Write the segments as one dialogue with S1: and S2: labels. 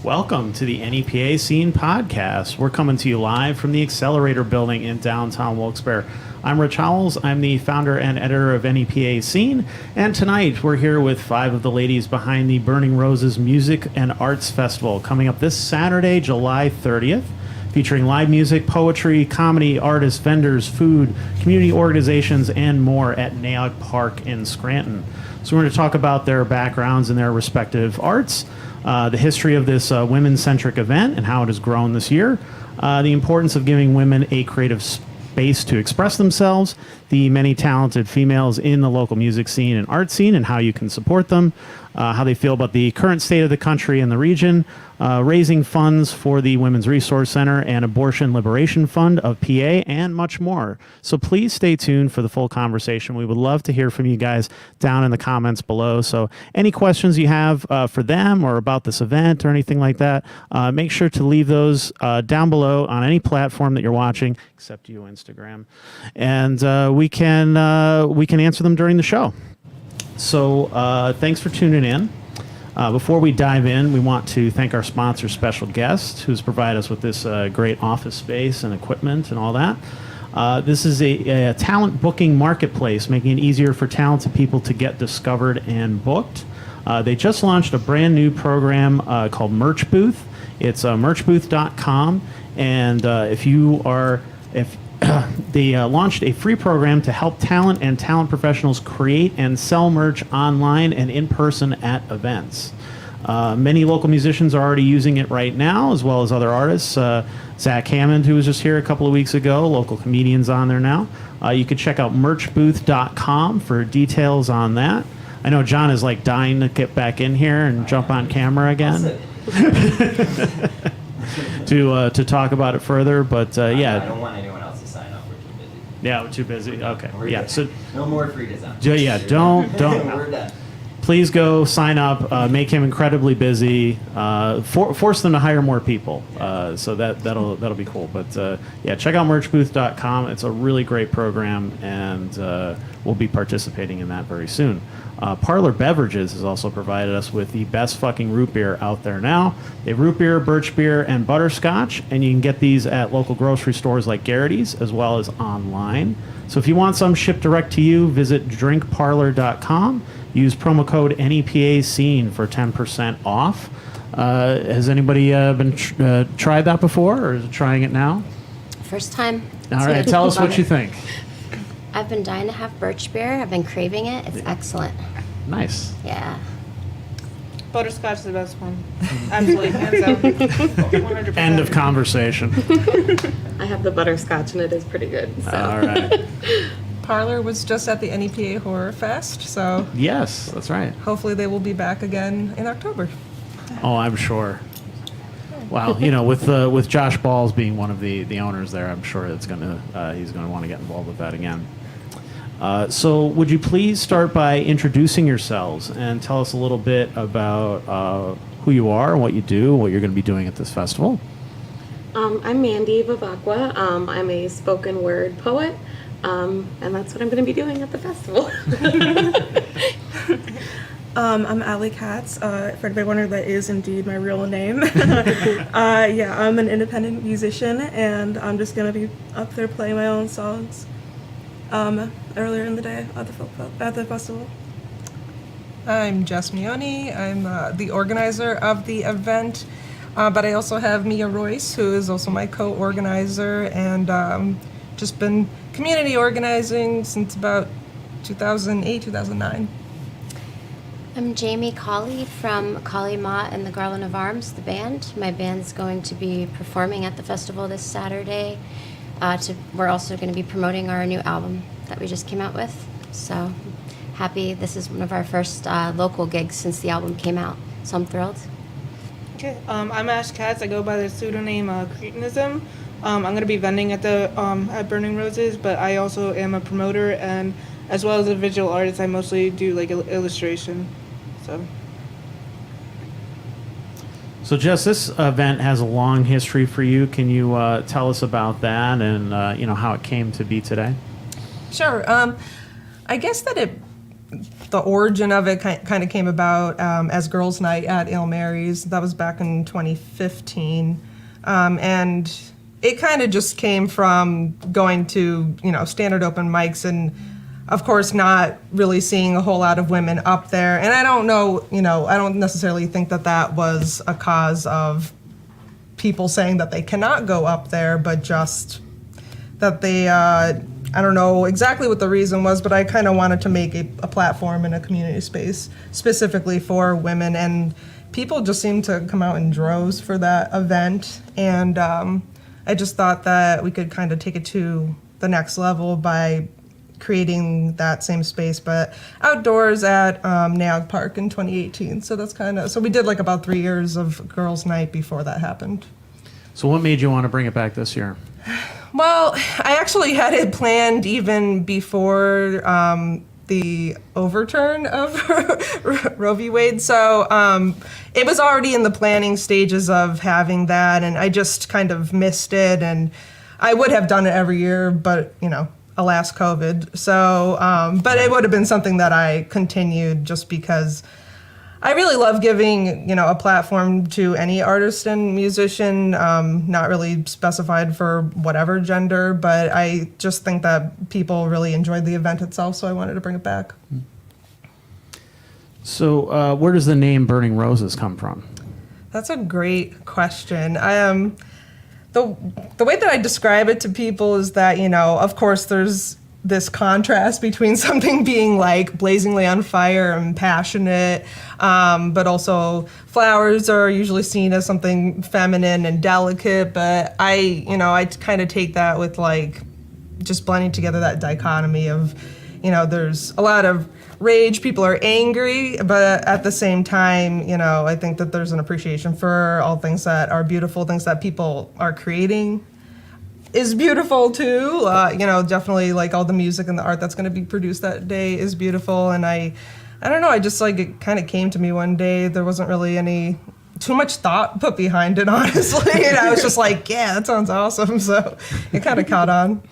S1: Welcome to the NEPA Scene Podcast. We're coming to you live from the Accelerator Building in downtown Wilkes-Barre. I'm Rich Howells. I'm the founder and editor of NEPA Scene, and tonight we're here with 5 of the ladies behind the Burning Roses Music and Arts Festival, coming up this Saturday, July 30th, featuring live music, poetry, comedy, artists, vendors, food, community organizations, and more at Nay Aug Park in Scranton. So we're going to talk about their backgrounds and their respective arts, the history of this women-centric event and how it has grown this year, the importance of giving women a creative space to express themselves, the many talented females in the local music scene and art scene and how you can support them, how they feel about the current state of the country and the region, raising funds for the Women's Resource Center and Abortion Liberation Fund of PA, and much more. So please stay tuned for the full conversation. We would love to hear from you guys down in the comments below. So any questions you have for them or about this event or anything like that, make sure to leave those down below on any platform that you're watching, except you, Instagram. And we can answer them during the show. So thanks for tuning in. Before we dive in, we want to thank our sponsor, Special Guest, who's provided us with this great office space and equipment and all that. This is a talent booking marketplace, making it easier for talented people to get discovered and booked. They just launched a brand new program called Merch Booth. It's merchbooth.com, and they launched a free program to help talent and talent professionals create and sell merch online and in person at events. Many local musicians are already using it right now, as well as other artists. Zach Hammond, who was just here a couple of weeks ago, local comedians on there now. You could check out merchbooth.com for details on that. I know John is like dying to get back in here and jump on camera again to talk about it further, but yeah.
S2: I don't want anyone else to sign up. We're too busy.
S1: Yeah, we're too busy. Okay.
S2: Yeah. So no more free design.
S1: Yeah, don't.
S2: We're done.
S1: Please go sign up. Make him incredibly busy. Force them to hire more people. So that'll be cool. But yeah, check out merchbooth.com. It's a really great program, and we'll be participating in that very soon. Parlor Beverages has also provided us with the best fucking root beer out there now. They have root beer, birch beer, and butterscotch, and you can get these at local grocery stores like Garrity's, as well as online. So if you want some shipped direct to you, visit drinkparlor.com. Use promo code NEPA Scene for 10% off. Has anybody tried that before, or is it trying it now?
S3: First time.
S1: All right, tell us what you think.
S3: I've been dying to have birch beer. I've been craving it. It's excellent.
S1: Nice.
S3: Yeah.
S4: Butterscotch is the best one. Absolutely, hands down. 100%.
S1: End of conversation.
S5: I have the butterscotch and it is pretty good. So.
S1: All right.
S4: Parlor was just at the NEPA Horror Fest, so
S1: Yes, that's right.
S4: hopefully they will be back again in October.
S1: Oh, I'm sure. Wow, with Josh Balls being one of the owners there, I'm sure he's going to want to get involved with that again. So would you please start by introducing yourselves and tell us a little bit about who you are and what you do, what you're going to be doing at this festival?
S5: I'm Mandi Vivaqua. I'm a spoken word poet, and that's what I'm going to be doing at the festival.
S6: I'm Allie Katz. For anybody wondering, that is indeed my real name. Yeah, I'm an independent musician, and I'm just going to be up there playing my own songs earlier in the day at the festival.
S4: I'm Jess Meoni. I'm the organizer of the event, but I also have Mia Royce, who is also my co-organizer, and just been community organizing since about 2008, 2009.
S3: I'm Jami from Kali Ma and the Garland of Arms, the band. My band's going to be performing at the festival this Saturday. We're also going to be promoting our new album that we just came out with. So happy. This is one of our first local gigs since the album came out. So I'm thrilled.
S4: Okay, I'm Ash Katz. I go by the pseudonym Cretinism. I'm going to be vending at at Burning Roses, but I also am a promoter, and as well as a visual artist, I mostly do like illustration.
S1: So Jess, this event has a long history for you. Can you tell us about that and how it came to be today?
S4: Sure. I guess that it the origin of it kind of came about as Girls' Night at Il Mary's. That was back in 2015. And it kind of just came from going to, standard open mics and, of course, not really seeing a whole lot of women up there. And I don't know, I don't necessarily think that was a cause of people saying that they cannot go up there, but just that they, I don't know exactly what the reason was, but I kind of wanted to make a platform in a community space specifically for women. And people just seemed to come out in droves for that event. And I just thought that we could kind of take it to the next level by creating that same space, but outdoors at Nay Aug Park in 2018. So that's so we did like about 3 years of Girls' Night before that happened.
S1: So what made you want to bring it back this year?
S4: Well, I actually had it planned even before the overturn of Roe v. Wade. So it was already in the planning stages of having that, and I just kind of missed it. And I would have done it every year, but, alas, COVID. So, but it would have been something that I continued just because I really love giving, a platform to any artist and musician, not really specified for whatever gender, but I just think that people really enjoyed the event itself, so I wanted to bring it back.
S1: So where does the name Burning Roses come from?
S4: That's a great question. The way that I describe it to people is that, of course, there's this contrast between something being like blazingly on fire and passionate, but also flowers are usually seen as something feminine and delicate. But I kind of take that with like just blending together that dichotomy of, there's a lot of rage, people are angry, but at the same time, I think that there's an appreciation for all things that are beautiful, things that people are creating is beautiful too. Definitely like all the music and the art that's going to be produced that day is beautiful. And I don't know, I just like it kind of came to me one day. There wasn't really too much thought put behind it, honestly. And I was just like, yeah, that sounds awesome. So it kind of caught on.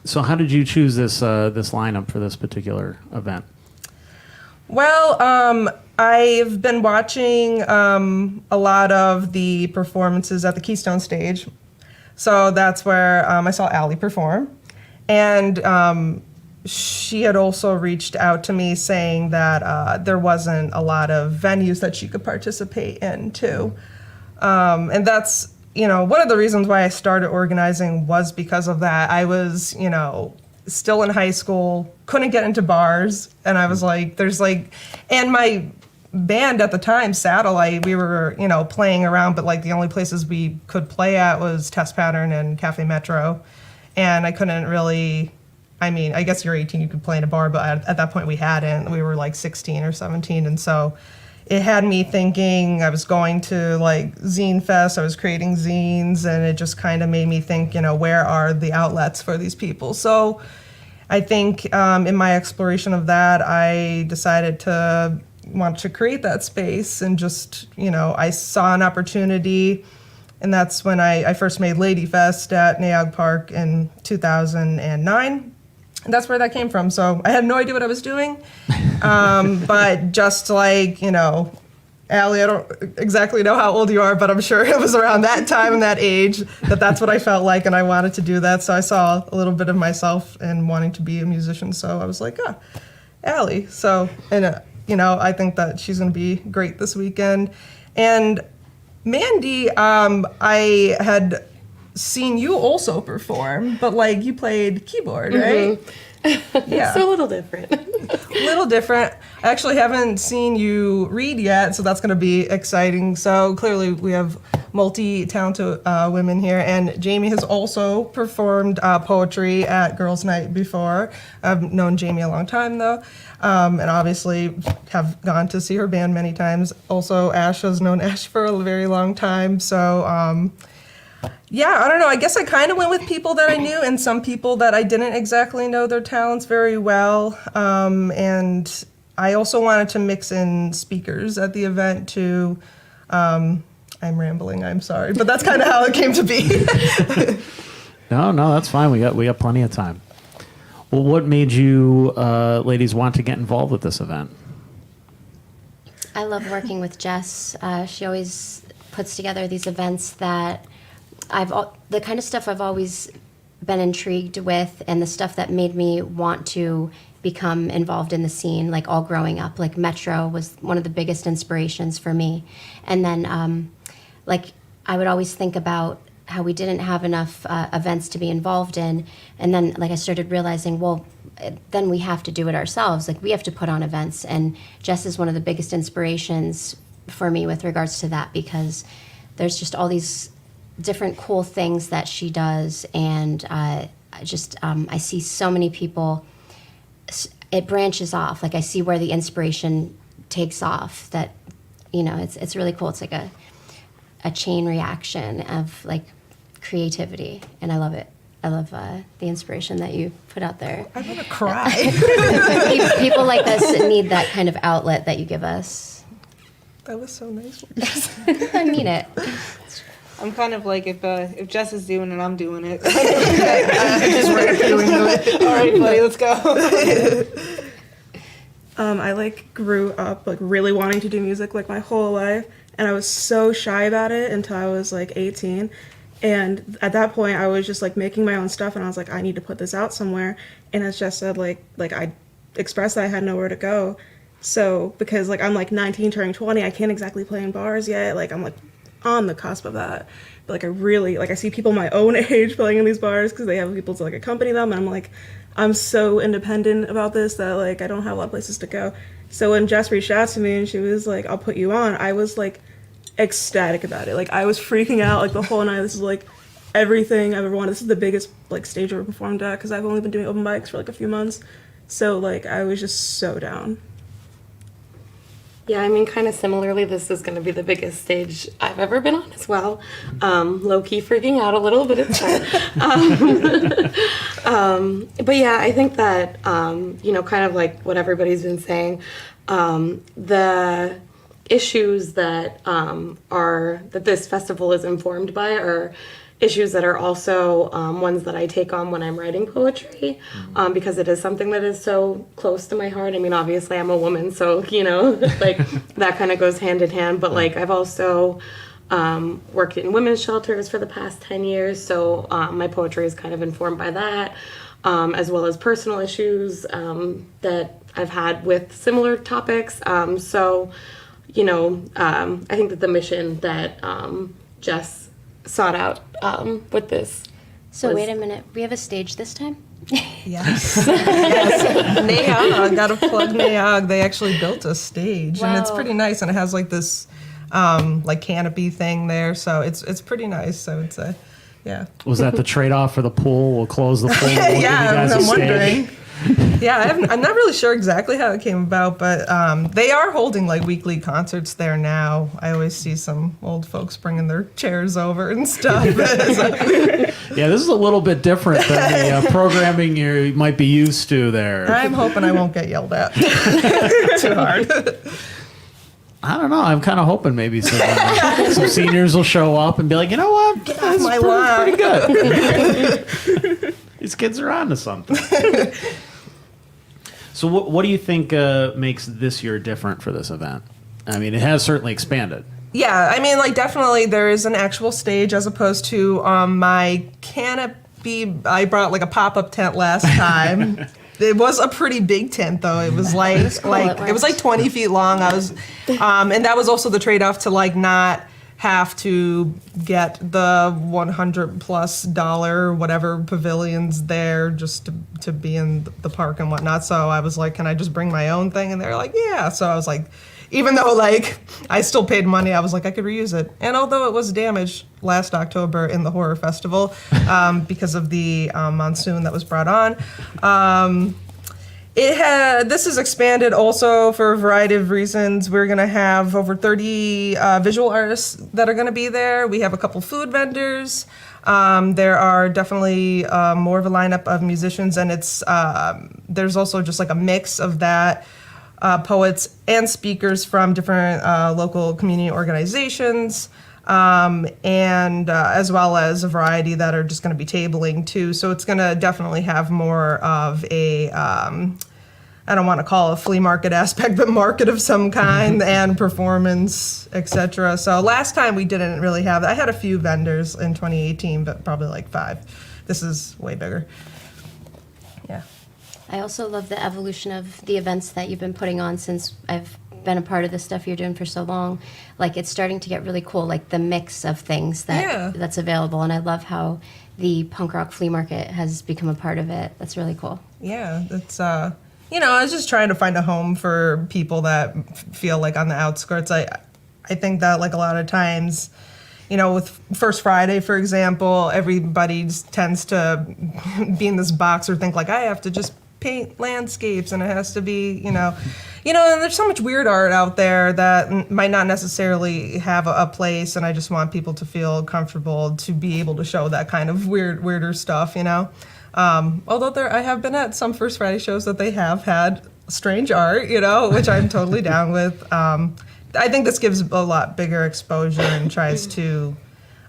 S1: So how did you choose this lineup for this particular event?
S4: Well, I've been watching a lot of the performances at the Keystone stage. So that's where I saw Allie perform. And she had also reached out to me saying that there wasn't a lot of venues that she could participate in too. And that's, one of the reasons why I started organizing was because of that. I was, still in high school, couldn't get into bars, and I was like, and my band at the time, Satellite, we were, playing around, but like the only places we could play at was Test Pattern and Cafe Metro, and I couldn't really, I guess you're 18, you could play in a bar, but at that point we hadn't. We were like 16 or 17, and so it had me thinking. I was going to like Zine Fest, I was creating zines, and it just kind of made me think, where are the outlets for these people? So I think in my exploration of that, I decided to want to create that space and just, I saw an opportunity, and that's when I first made Lady Fest at Nay Aug Park in 2009. That's where that came from. So I had no idea what I was doing. But just like, Allie, I don't exactly know how old you are, but I'm sure it was around that time and that age that's what I felt like, and I wanted to do that. So I saw a little bit of myself in wanting to be a musician. So I was like, Allie. So, and, I think that she's going to be great this weekend. And Mandi, I had seen you also perform, but like you played keyboard, right?
S5: Yeah. So a little different.
S4: Little different. I actually haven't seen you read yet, so that's going to be exciting. So clearly we have multi-talented women here, and Jami has also performed poetry at Girls' Night before. I've known Jami a long time though, and obviously have gone to see her band many times. Also, Ash has known Ash for a very long time, so yeah, I don't know. I guess I kind of went with people that I knew and some people that I didn't exactly know their talents very well. And I also wanted to mix in speakers at the event too. I'm rambling, I'm sorry, but that's kind of how it came to be.
S1: No, that's fine. We got plenty of time. Well, what made you ladies want to get involved with this event?
S3: I love working with Jess. She always puts together these events that the kind of stuff I've always been intrigued with, and the stuff that made me want to become involved in the scene, like all growing up. Like Metro was one of the biggest inspirations for me. And then like I would always think about how we didn't have enough events to be involved in. And then like I started realizing, well, then we have to do it ourselves. Like we have to put on events. And Jess is one of the biggest inspirations for me with regards to that, because there's just all these different cool things that she does. And I see so many people, it branches off. Like I see where the inspiration takes off, that, you know, it's really cool. It's like a chain reaction of like creativity, and I love it. I love the inspiration that you put out there.
S4: I'm gonna cry.
S3: People like us need that kind of outlet that you give us.
S4: That was so nice.
S3: I mean it.
S7: I'm kind of like, if Jess is doing it, I'm doing it.
S4: Just right doing it.
S7: All right, buddy, let's go.
S6: I like grew up like really wanting to do music like my whole life, and I was so shy about it until I was like 18. And at that point, I was just like making my own stuff, and I was like, I need to put this out somewhere. And as Jess said, like I expressed that I had nowhere to go. So because like I'm like 19 turning 20, I can't exactly play in bars yet. Like I'm like on the cusp of that. But like I really like I see people my own age playing in these bars because they have people to like accompany them, and I'm like, I'm so independent about this that like I don't have a lot of places to go. So when Jess reached out to me and she was like, I'll put you on, I was like ecstatic about it. Like I was freaking out like the whole night. This is like everything I've ever wanted. This is the biggest like stage I've ever performed at, because I've only been doing open mics for like a few months. So like I was just so down.
S5: Yeah, I mean, kind of similarly, this is going to be the biggest stage I've ever been on as well. Low-key freaking out a little, but it's fine. But yeah, I think that, you know, kind of like what everybody's been saying, the issues that that this festival is informed by are issues that are also ones that I take on when I'm writing poetry, because it is something that is so close to my heart. I mean, obviously I'm a woman, so, you know, like that kind of goes hand in hand. But like I've also worked in women's shelters for the past 10 years, so my poetry is kind of informed by that, as well as personal issues that I've had with similar topics. So, you know, I think that the mission that Jess sought out with this.
S3: So wait a minute, we have a stage this time?
S4: Yes. Yes. Nay Aug, gotta plug Nay Aug. They actually built a stage, and it's
S3: Wow.
S4: pretty nice, and it has like this like canopy thing there, so it's pretty nice, I would say. Yeah.
S1: Was that the trade-off for the pool? We'll close the pool. We'll give you
S4: Yeah,
S1: guys a
S4: I'm
S1: stage.
S4: wondering. Yeah, I'm not really sure exactly how it came about, but they are holding like weekly concerts there now. I always see some old folks bringing their chairs over and stuff.
S1: Yeah, this is a little bit different than the programming you might be used to there.
S4: I'm hoping I won't get yelled at too hard.
S1: I don't know. I'm kind of hoping maybe some seniors will show up and be like, you know what?
S4: Get off my lawn.
S1: Pretty good. These kids are on to something. So what do you think makes this year different for this event? I mean, it has certainly expanded.
S4: Yeah, I mean, like, definitely there is an actual stage as opposed to my canopy. I brought like a pop-up tent last time. It was a pretty big tent, though. It was like it was like 20 feet long. I was, and that was also the trade-off to like not have to get the $100+ whatever pavilions there just to be in the park and whatnot. So I was like, can I just bring my own thing? And they're like, yeah. So I was like, even though like I still paid money, I was like, I could reuse it. And although it was damaged last October in the horror festival because of the monsoon that was brought on, this is expanded also for a variety of reasons. We're going to have over 30 visual artists that are going to be there. We have a couple food vendors. There are definitely more of a lineup of musicians, and there's also just like a mix of that. Poets and speakers from different local community organizations. and as well as a variety that are just going to be tabling too. So it's going to definitely have more of a, I don't want to call it a flea market aspect, but market of some kind and performance, etc. So last time we didn't really have that. I had a few vendors in 2018, but probably like 5. This is way bigger. Yeah.
S3: I also love the evolution of the events that you've been putting on since I've been a part of the stuff you're doing for so long. Like, it's starting to get really cool, like the mix of things that's available. And I love how the punk rock flea market has become a part of it. That's really cool.
S4: Yeah, it's you know, I was just trying to find a home for people that feel like on the outskirts. I think that like a lot of times, you know, with First Friday, for example, everybody tends to be in this box or think like, I have to just paint landscapes and it has to be, you know, and there's so much weird art out there that might not necessarily have a place, and I just want people to feel comfortable to be able to show that kind of weirder stuff, you know. Although I have been at some First Friday shows that they have had strange art, you know, which I'm totally down with. I think this gives a lot bigger exposure and tries to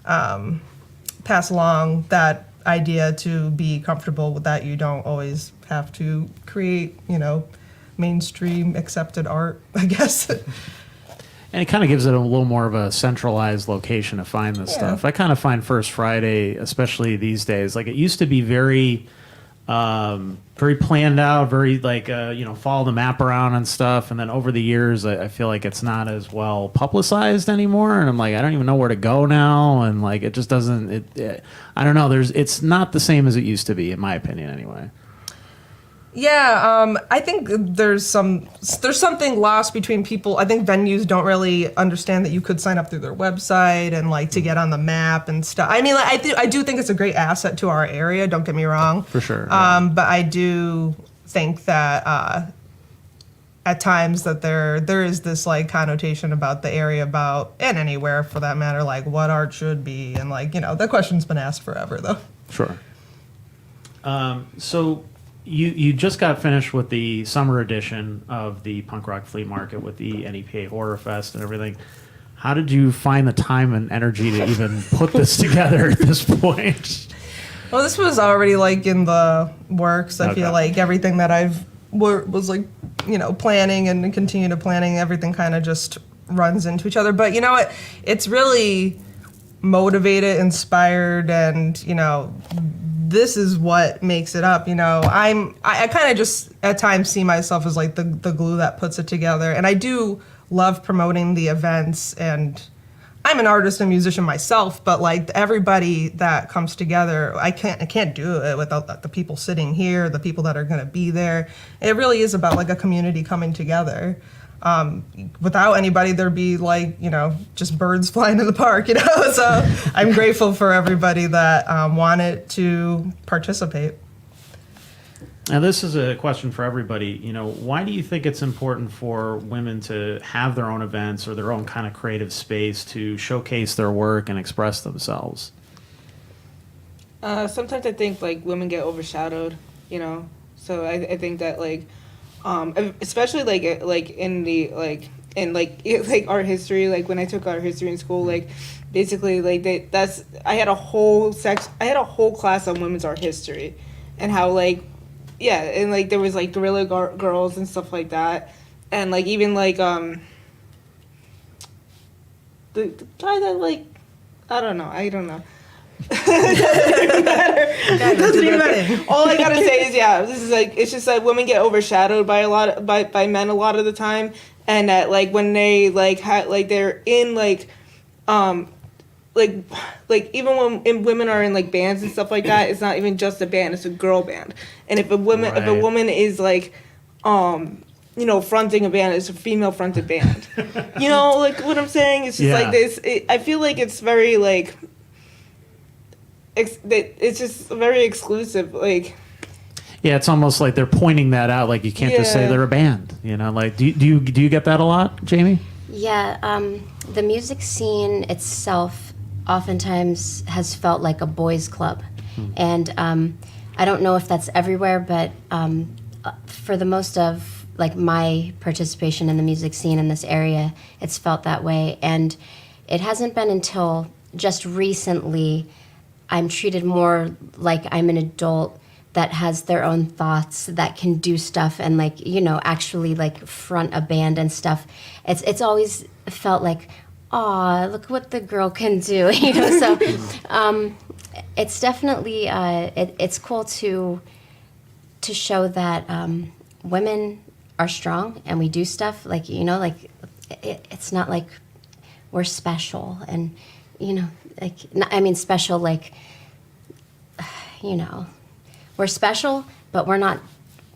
S4: pass along that idea to be comfortable with that. You don't always have to create, you know, mainstream accepted art, I guess.
S1: And it kind of gives it a little more of a centralized location to find this stuff. I kind of find First Friday, especially these days, like it used to be very planned out, very like, follow the map around and stuff. And then over the years, I feel like it's not as well publicized anymore. And I'm like, I don't even know where to go now. And like, it just doesn't, I don't know. It's not the same as it used to be, in my opinion, anyway.
S4: Yeah, I think there's something lost between people. I think venues don't really understand that you could sign up through their website and like to get on the map and stuff. I mean, like, I do think it's a great asset to our area. Don't get me wrong.
S1: For sure. Yeah.
S4: But I do think that at times that there is this like connotation about the area, and anywhere for that matter, like what art should be, and like, you know, that question's been asked forever though.
S1: Sure. So. You just got finished with the summer edition of the Punk Rock Flea Market with the NEPA Horror Fest and everything. How did you find the time and energy to even put this together at this point?
S4: Well, this was already like in the works. I feel like everything that was like, you know, planning and continue to planning, everything kind of just runs into each other. But you know what? It's really motivated, inspired, and, you know, this is what makes it up, you know. I kind of just at times see myself as like the glue that puts it together, and I do love promoting the events, and I'm an artist and musician myself, but like everybody that comes together, I can't do it without the people sitting here, the people that are going to be there. It really is about like a community coming together. Without anybody, there'd be like, you know, just birds flying in the park, you know. So I'm grateful for everybody that wanted to participate.
S1: Now, this is a question for everybody. You know, why do you think it's important for women to have their own events or their own kind of creative space to showcase their work and express themselves?
S7: Sometimes I think like women get overshadowed, you know. So I think that like. Especially like in the like art history, like when I took art history in school, like basically like I had a whole class on women's art history, and how like and like there was like guerrilla girls and stuff like that, and like even like the guy that like I don't know. It doesn't even matter. All I gotta say is, this is like, it's just like women get overshadowed by by men a lot of the time, and that like when they like they're in like even when women are in like bands and stuff like that, it's not even just a band, it's a girl band. And if a woman is like you know, fronting a band, it's a female fronted band. You know, like what I'm saying? It's just like this. I feel like it's very like. It's just very exclusive, like.
S1: Yeah, it's almost like they're pointing that out. Like you can't just say they're a band, you know. Like, do you get that a lot, Jami?
S3: Yeah, the music scene itself oftentimes has felt like a boys' club, and I don't know if that's everywhere, but for the most of like my participation in the music scene in this area, it's felt that way, and it hasn't been until just recently I'm treated more like I'm an adult that has their own thoughts, that can do stuff and like, you know, actually like front a band and stuff. It's always felt like, aw, look what the girl can do, you know. So it's definitely it's cool to show that women are strong and we do stuff, like, you know, like it's not like we're special and, you know, like, I mean special like, you know, we're special, but we're not.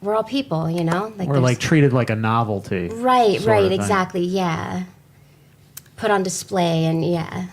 S3: We're all people, you know. Like
S1: we're like treated like a novelty.
S3: Right,
S1: right,
S3: exactly, yeah. Put on display and yeah.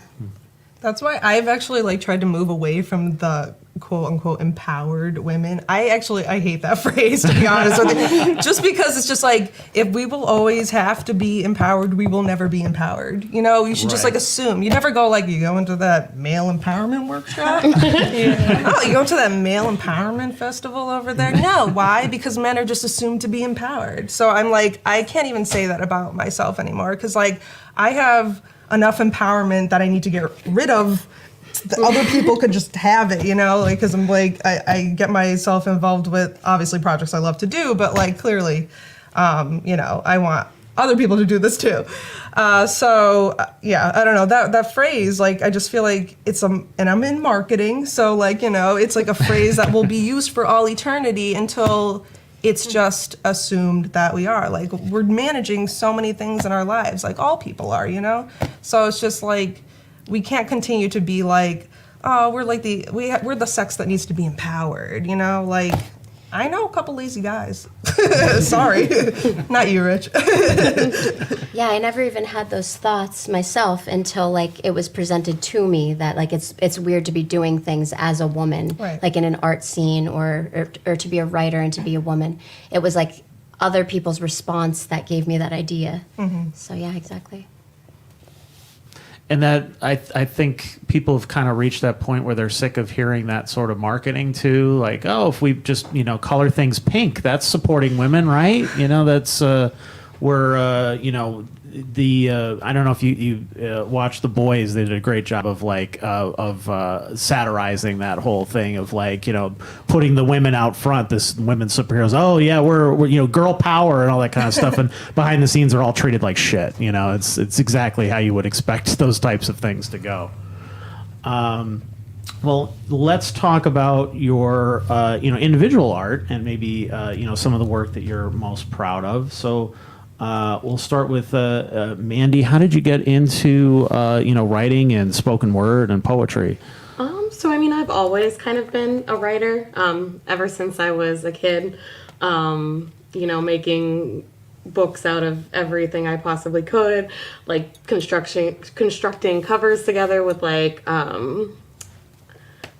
S4: That's why I've actually like tried to move away from the quote unquote empowered women. I hate that phrase, to be honest with you. Just because it's just like, if we will always have to be empowered, we will never be empowered. You know, you should just like assume. You never go like, you go into that male empowerment workshop? Oh, you go to that male empowerment festival over there? No, why? Because men are just assumed to be empowered. So I'm like, I can't even say that about myself anymore, because like I have enough empowerment that I need to get rid of. The other people could just have it, you know, like, because I'm like, I get myself involved with obviously projects I love to do, but like clearly, you know, I want other people to do this too. So yeah, I don't know, that phrase, like, I just feel like it's and I'm in marketing, so like, you know, it's like a phrase that will be used for all eternity until it's just assumed that we are. Like, we're managing so many things in our lives, like all people are, you know? So it's just like, we can't continue to be like, oh, we're like we're the sex that needs to be empowered, you know? Like, I know a couple lazy guys. Sorry, not you, Rich.
S3: Yeah, I never even had those thoughts myself until like it was presented to me that like it's weird to be doing things as a woman,
S4: right,
S3: like in an art scene or to be a writer and to be a woman. It was like other people's response that gave me that idea. Mm-hmm. So yeah, exactly.
S1: And that I think people have kind of reached that point where they're sick of hearing that sort of marketing too. Like, oh, if we just, you know, color things pink, that's supporting women, right? You know, that's we're you know, the I don't know if you watch The Boys. They did a great job of like satirizing that whole thing of like, you know, putting the women out front, this women superheroes. Oh yeah, we're you know, girl power and all that kind of stuff. And behind the scenes, they're all treated like shit. You know, it's exactly how you would expect those types of things to go. Well, let's talk about your you know, individual art and maybe you know, some of the work that you're most proud of. So. We'll start with Mandi. How did you get into you know, writing and spoken word and poetry?
S5: So I mean, I've always kind of been a writer ever since I was a kid. You know, making books out of everything I possibly could, like constructing covers together with like oh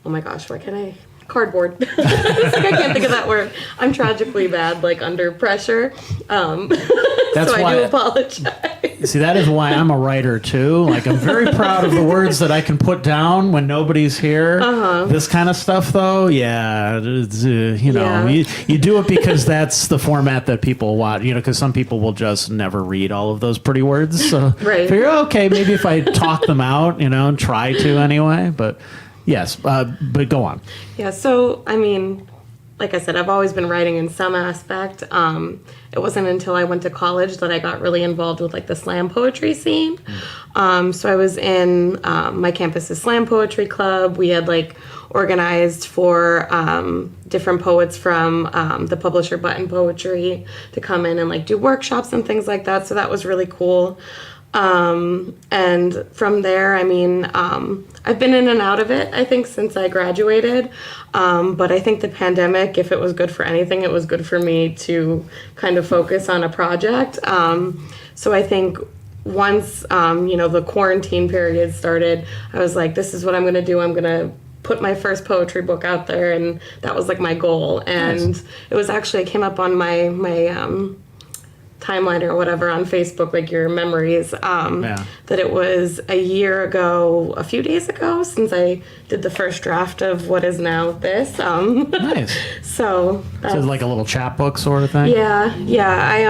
S5: my gosh, why can't I? Cardboard. Like, I can't think of that word. I'm tragically bad, like under pressure.
S1: That's
S5: so
S1: why,
S5: I do apologize.
S1: See, that is why I'm a writer too. Like, I'm very proud of the words that I can put down when nobody's here. This kind of stuff, though, yeah, it's, you know, you do it because that's the format that people watch. You know, because some people will just never read all of those pretty words. So
S5: right.
S1: Figure, okay, maybe if I talk them out, you know, and try to anyway, but. Yes, but go on. Yeah,
S5: so, I mean, like I said, I've always been writing in some aspect. It wasn't until I went to college that I got really involved with, like, the slam poetry scene. So I was in my campus's slam poetry club. We had, like, organized for different poets from the publisher Button Poetry to come in and, like, do workshops and things like that. So that was really cool. And from there, I mean, I've been in and out of it, I think, since I graduated. But I think the pandemic, if it was good for anything, it was good for me to kind of focus on a project. So I think once, you know, the quarantine period started, I was like, this is what I'm going to do. I'm going to put my first poetry book out there. And that was like my goal. And It was actually, it came up on my timeline or whatever on Facebook, like your memories, that it was a year ago, a few days ago, since I did the first draft of what is now this.
S1: Nice.
S5: So
S1: it's like a little chapbook sort of thing?
S5: Yeah. I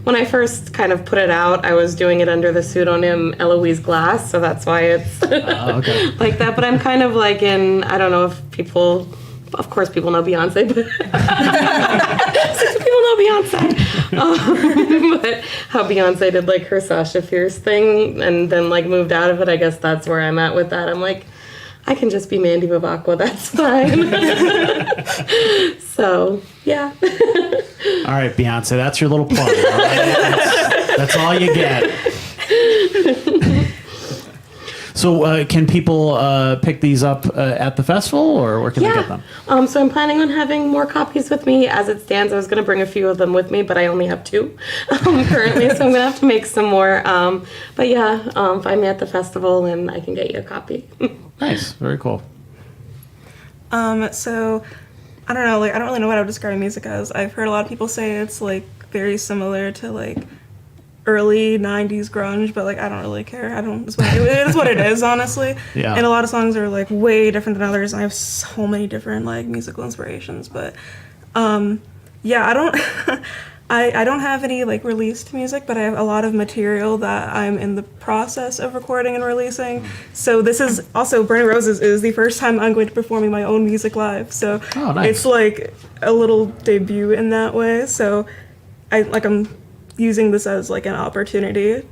S5: when I first kind of put it out, I was doing it under the pseudonym Eloise Glass, so that's why it's
S1: okay.
S5: like that. But I'm kind of like in, I don't know if people, of course people know Beyonce, but people know Beyonce. But how Beyonce did like her Sasha Fierce thing and then like moved out of it, I guess that's where I'm at with that. I'm like, I can just be Mandi Vivaqua, that's fine. So, yeah.
S1: All right, Beyonce, that's your little plug. All right? That's all you get. So can people pick these up at the festival, or where can they get them?
S5: So I'm planning on having more copies with me. As it stands, I was going to bring a few of them with me, but I only have 2 currently, so I'm going to have to make some more. But yeah, find me at the festival, and I can get you a copy.
S1: Nice. Very cool.
S6: So I don't know, like I don't really know what I would describe music as. I've heard a lot of people say it's like very similar to like early 90s grunge, but like I don't really care. It is what it is, honestly.
S1: Yeah.
S6: And a lot of songs are like way different than others, and I have so many different like musical inspirations, but yeah, I don't have any like released music, but I have a lot of material that I'm in the process of recording and releasing. So this is also Burning Roses is the first time I'm going to be performing my own music live. So It's like a little debut in that way. So I'm using this as like an opportunity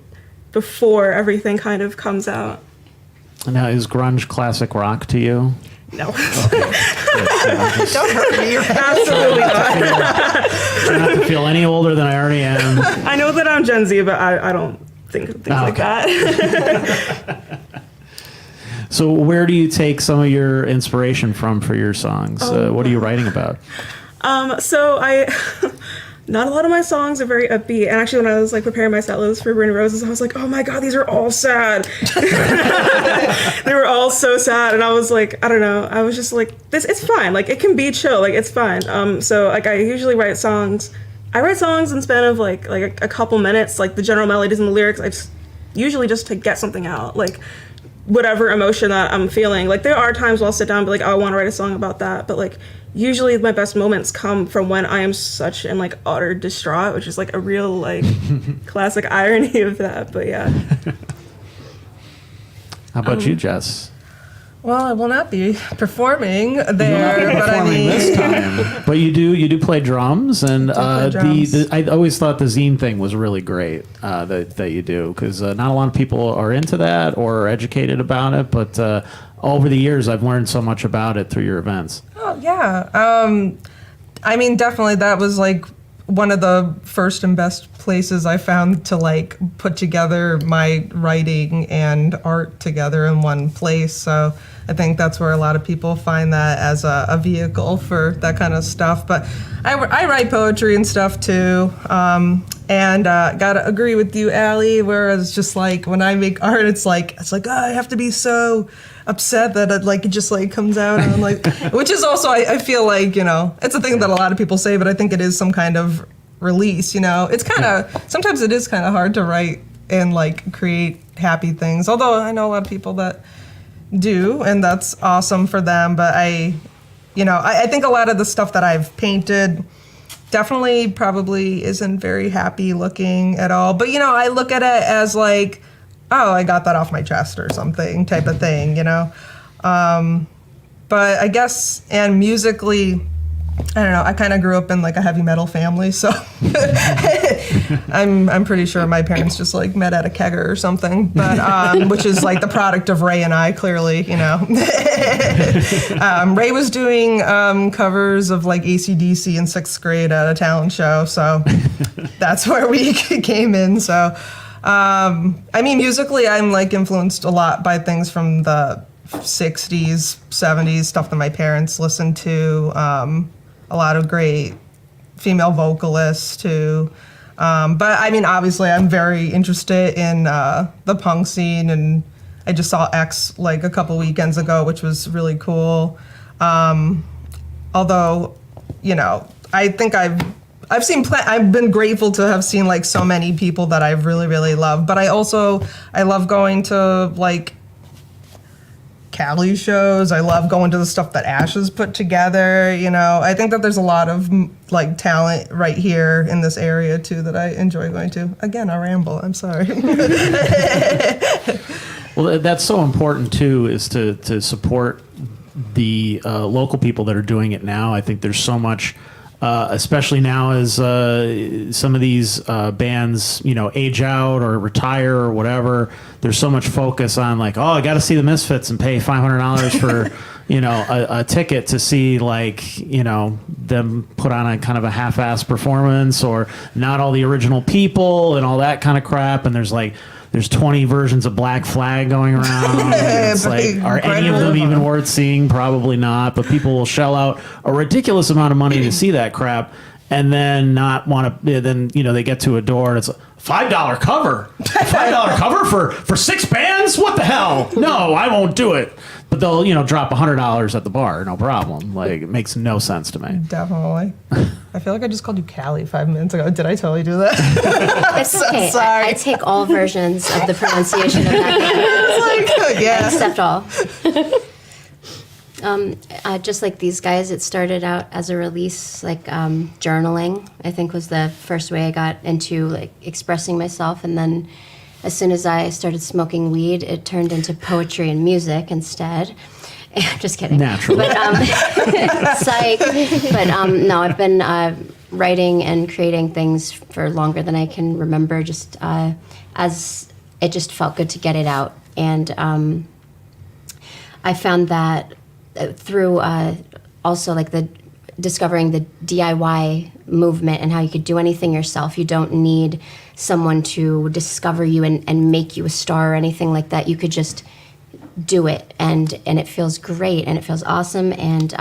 S6: before everything kind of comes out.
S1: Now, is grunge classic rock to you?
S6: No.
S1: Okay.
S6: Don't hurt me. Absolutely not.
S1: Try not to feel any older than I already am.
S6: I know that I'm Gen Z, but I don't think of things like that.
S1: So where do you take some of your inspiration from for your songs? What are you writing about?
S6: Not a lot of my songs are very upbeat, and actually when I was like preparing my set list for Burning Roses, I was like, oh my god, these are all sad. They were all so sad, and I was like, I don't know, I was just like, it's fine, like it can be chill, like it's fine. So like I usually write songs in span of like a couple minutes, like the general melodies and the lyrics, I just usually just to get something out, like whatever emotion that I'm feeling. Like there are times where I'll sit down and be like, oh, I want to write a song about that, but like usually my best moments come from when I am such in like utter distraught, which is like a real like classic irony of that. But yeah.
S1: How about you, Jess?
S4: Well, I will not be performing there, but I mean,
S1: this time. But you do play drums, and I always thought the zine thing was really great that you do, because not a lot of people are into that or are educated about it, but over the years I've learned so much about it through your events.
S4: Oh yeah, I mean, definitely that was like one of the first and best places I found to like put together my writing and art together in one place. So I think that's where a lot of people find that as a vehicle for that kind of stuff. But I write poetry and stuff too. And gotta agree with you, Allie, whereas just like when I make art, it's like oh, I have to be so upset that it just like comes out, and I'm like, which is also I feel like, you know, it's a thing that a lot of people say, but I think it is some kind of release, you know. It's kind of sometimes it is kind of hard to write and like create happy things, although I know a lot of people that do, and that's awesome for them. But I think a lot of the stuff that I've painted definitely probably isn't very happy looking at all, but you know, I look at it as like, oh, I got that off my chest or something type of thing, you know. But I guess, and musically, I don't know, I kind of grew up in like a heavy metal family, so I'm pretty sure my parents just like met at a kegger or something, but which is like the product of Ray and I, clearly, you know. Ray was doing covers of like AC/DC in 6th grade at a talent show, so that's where we came in. So I mean, musically, I'm like influenced a lot by things from the 60s, 70s, stuff that my parents listened to. A lot of great female vocalists too. But I mean, obviously, I'm very interested in the punk scene, and I just saw X like a couple weekends ago, which was really cool. Although, you know, I think I've been grateful to have seen like so many people that I've really, really loved. But I love going to like Cali shows. I love going to the stuff that Ash has put together. You know, I think that there's a lot of like talent right here in this area too that I enjoy going to. Again, I ramble. I'm sorry.
S1: Well, that's so important too, is to support the local people that are doing it now. I think there's so much, especially now as some of these bands, you know, age out or retire or whatever. There's so much focus on like, oh, I got to see the Misfits and pay $500 for, you know, a ticket to see like, you know, them put on a kind of a half-ass performance, or not all the original people and all that kind of crap. And there's 20 versions of Black Flag going around. It's like, are any of them even worth seeing? Probably not. But people will shell out a ridiculous amount of money to see that crap, and then not want to. Then, you know, they get to a door and it's a $5 cover. $5 cover for 6 bands? What the hell? No, I won't do it. But they'll, you know, drop $100 at the bar, no problem. Like, it makes no sense to me.
S4: Definitely. I feel like I just called you Cali 5 minutes ago. Did I totally do that?
S3: It's okay.
S4: sorry.
S3: I take all versions of the pronunciation of that.
S4: It's like, yeah.
S3: I accept all. Just like these guys, it started out as a release, like journaling, I think was the first way I got into like expressing myself. And then as soon as I started smoking weed, it turned into poetry and music instead. Just kidding.
S1: Naturally.
S3: But, psych. But no, I've been writing and creating things for longer than I can remember, just as it just felt good to get it out. And I found that through also like discovering the DIY movement and how you could do anything yourself. You don't need someone to discover you and make you a star or anything like that. You could just do it, and it feels great and it feels awesome, and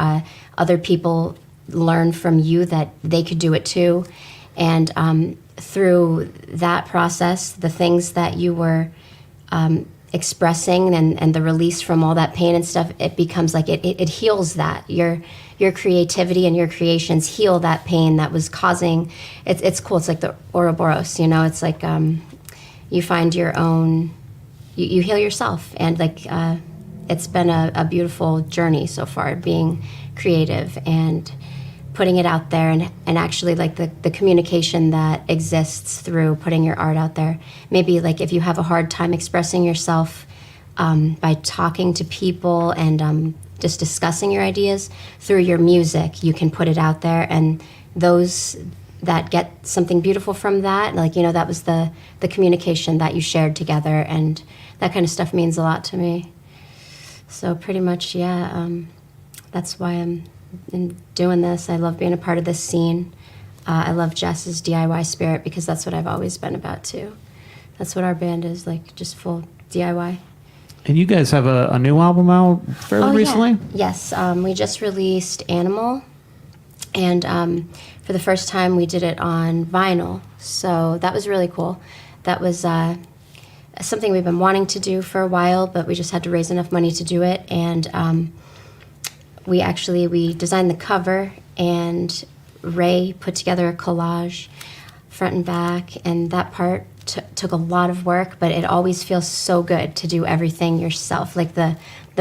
S3: other people learn from you that they could do it too. And through that process, the things that you were expressing and the release from all that pain and stuff, it becomes like it heals that. Your creativity and your creations heal that pain that was causing, it's cool. It's like the Ouroboros, you know, it's like you find your own, you heal yourself. And like it's been a beautiful journey so far, being creative and putting it out there, and actually like the communication that exists through putting your art out there. Maybe like if you have a hard time expressing yourself by talking to people and just discussing your ideas, through your music you can put it out there, and those that get something beautiful from that, like, you know, that was the communication that you shared together, and that kind of stuff means a lot to me. So pretty much, yeah, that's why I'm doing this. I love being a part of this scene. I love Jess's DIY spirit, because that's what I've always been about too. That's what our band is, like, just full DIY.
S1: And you guys have a new album out fairly recently?
S3: Yeah. Yes, we just released Animal, and for the first time we did it on vinyl, so that was really cool. That was something we've been wanting to do for a while, but we just had to raise enough money to do it, and we designed the cover, and Ray put together a collage front and back, and that part took a lot of work, but it always feels so good to do everything yourself. Like the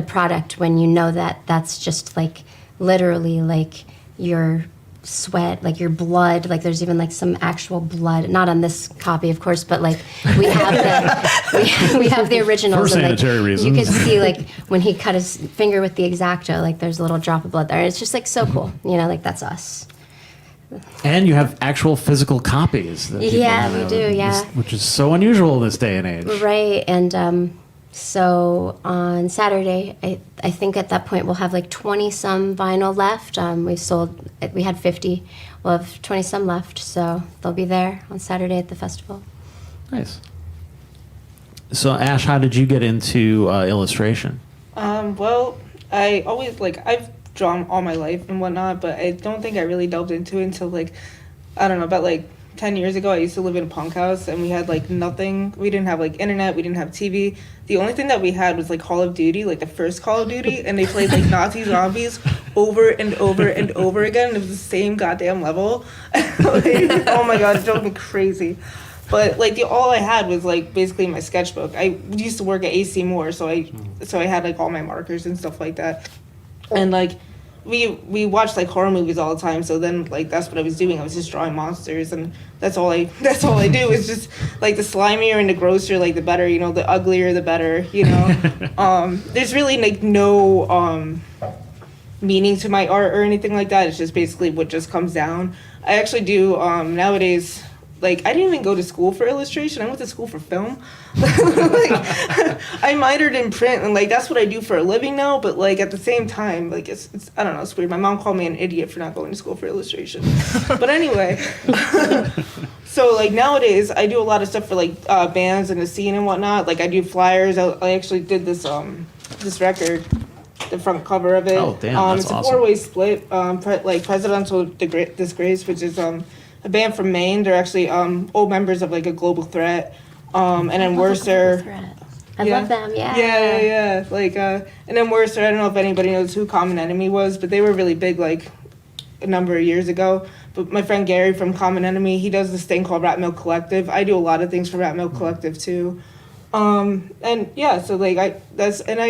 S3: product, when you know that that's just like literally like your sweat, like your blood, like there's even like some actual blood, not on this copy of course, but like we have we have the originals.
S1: For
S3: and
S1: sanitary
S3: like,
S1: reasons.
S3: you could see like when he cut his finger with the X-Acto, like there's a little drop of blood there. It's just like so cool, you know, like that's us.
S1: And you have actual physical copies. That people,
S3: Yeah,
S1: you know,
S3: we do, yeah.
S1: Which is so unusual in this day and age.
S3: Right, and so on Saturday, I think at that point we'll have like 20-some vinyl left. We had 50. We'll have 20-some left, so they'll be there on Saturday at the festival.
S1: Nice. So, Ash, how did you get into illustration?
S7: Well, I always, like, I've drawn all my life and whatnot, but I don't think I really delved into it until, like, I don't know, about, like, 10 years ago. I used to live in a punk house, and we had, like, nothing. We didn't have, like, internet. We didn't have TV. The only thing that we had was, like, Call of Duty, like, the first Call of Duty, and they played, like, Nazi zombies over and over and over again. It was the same goddamn level. Like, oh my god, it drove me crazy. But like all I had was like basically my sketchbook. I used to work at AC Moore, so I had like all my markers and stuff like that. And like we watched like horror movies all the time, so then like that's what I was doing. I was just drawing monsters, and that's all I do is just like the slimier and the grosser, like the better, you know, the uglier the better, you know. There's really like no meaning to my art or anything like that. It's just basically what just comes down. I actually do nowadays. Like, I didn't even go to school for illustration. I went to school for film. Like, I minored in print, and, like, that's what I do for a living now. But, like, at the same time, like, it's I don't know, it's weird. My mom called me an idiot for not going to school for illustration. But anyway, so, like, nowadays, I do a lot of stuff for, like, bands and the scene and whatnot. Like, I do flyers. I actually did this record, the front cover of it.
S1: Oh, damn, that's
S7: it's
S1: awesome.
S7: A 4-way split, like, Presidential Disgrace, which is, a band from Maine. They're actually old members of like a Global Threat, and then Worcester.
S3: I love them. Yeah.
S7: Yeah. Like, and then Worcester. I don't know if anybody knows who Common Enemy was, but they were really big like a number of years ago. But my friend Gary from Common Enemy, he does this thing called Rat Milk Collective. I do a lot of things for Rat Milk Collective too, and yeah. So like I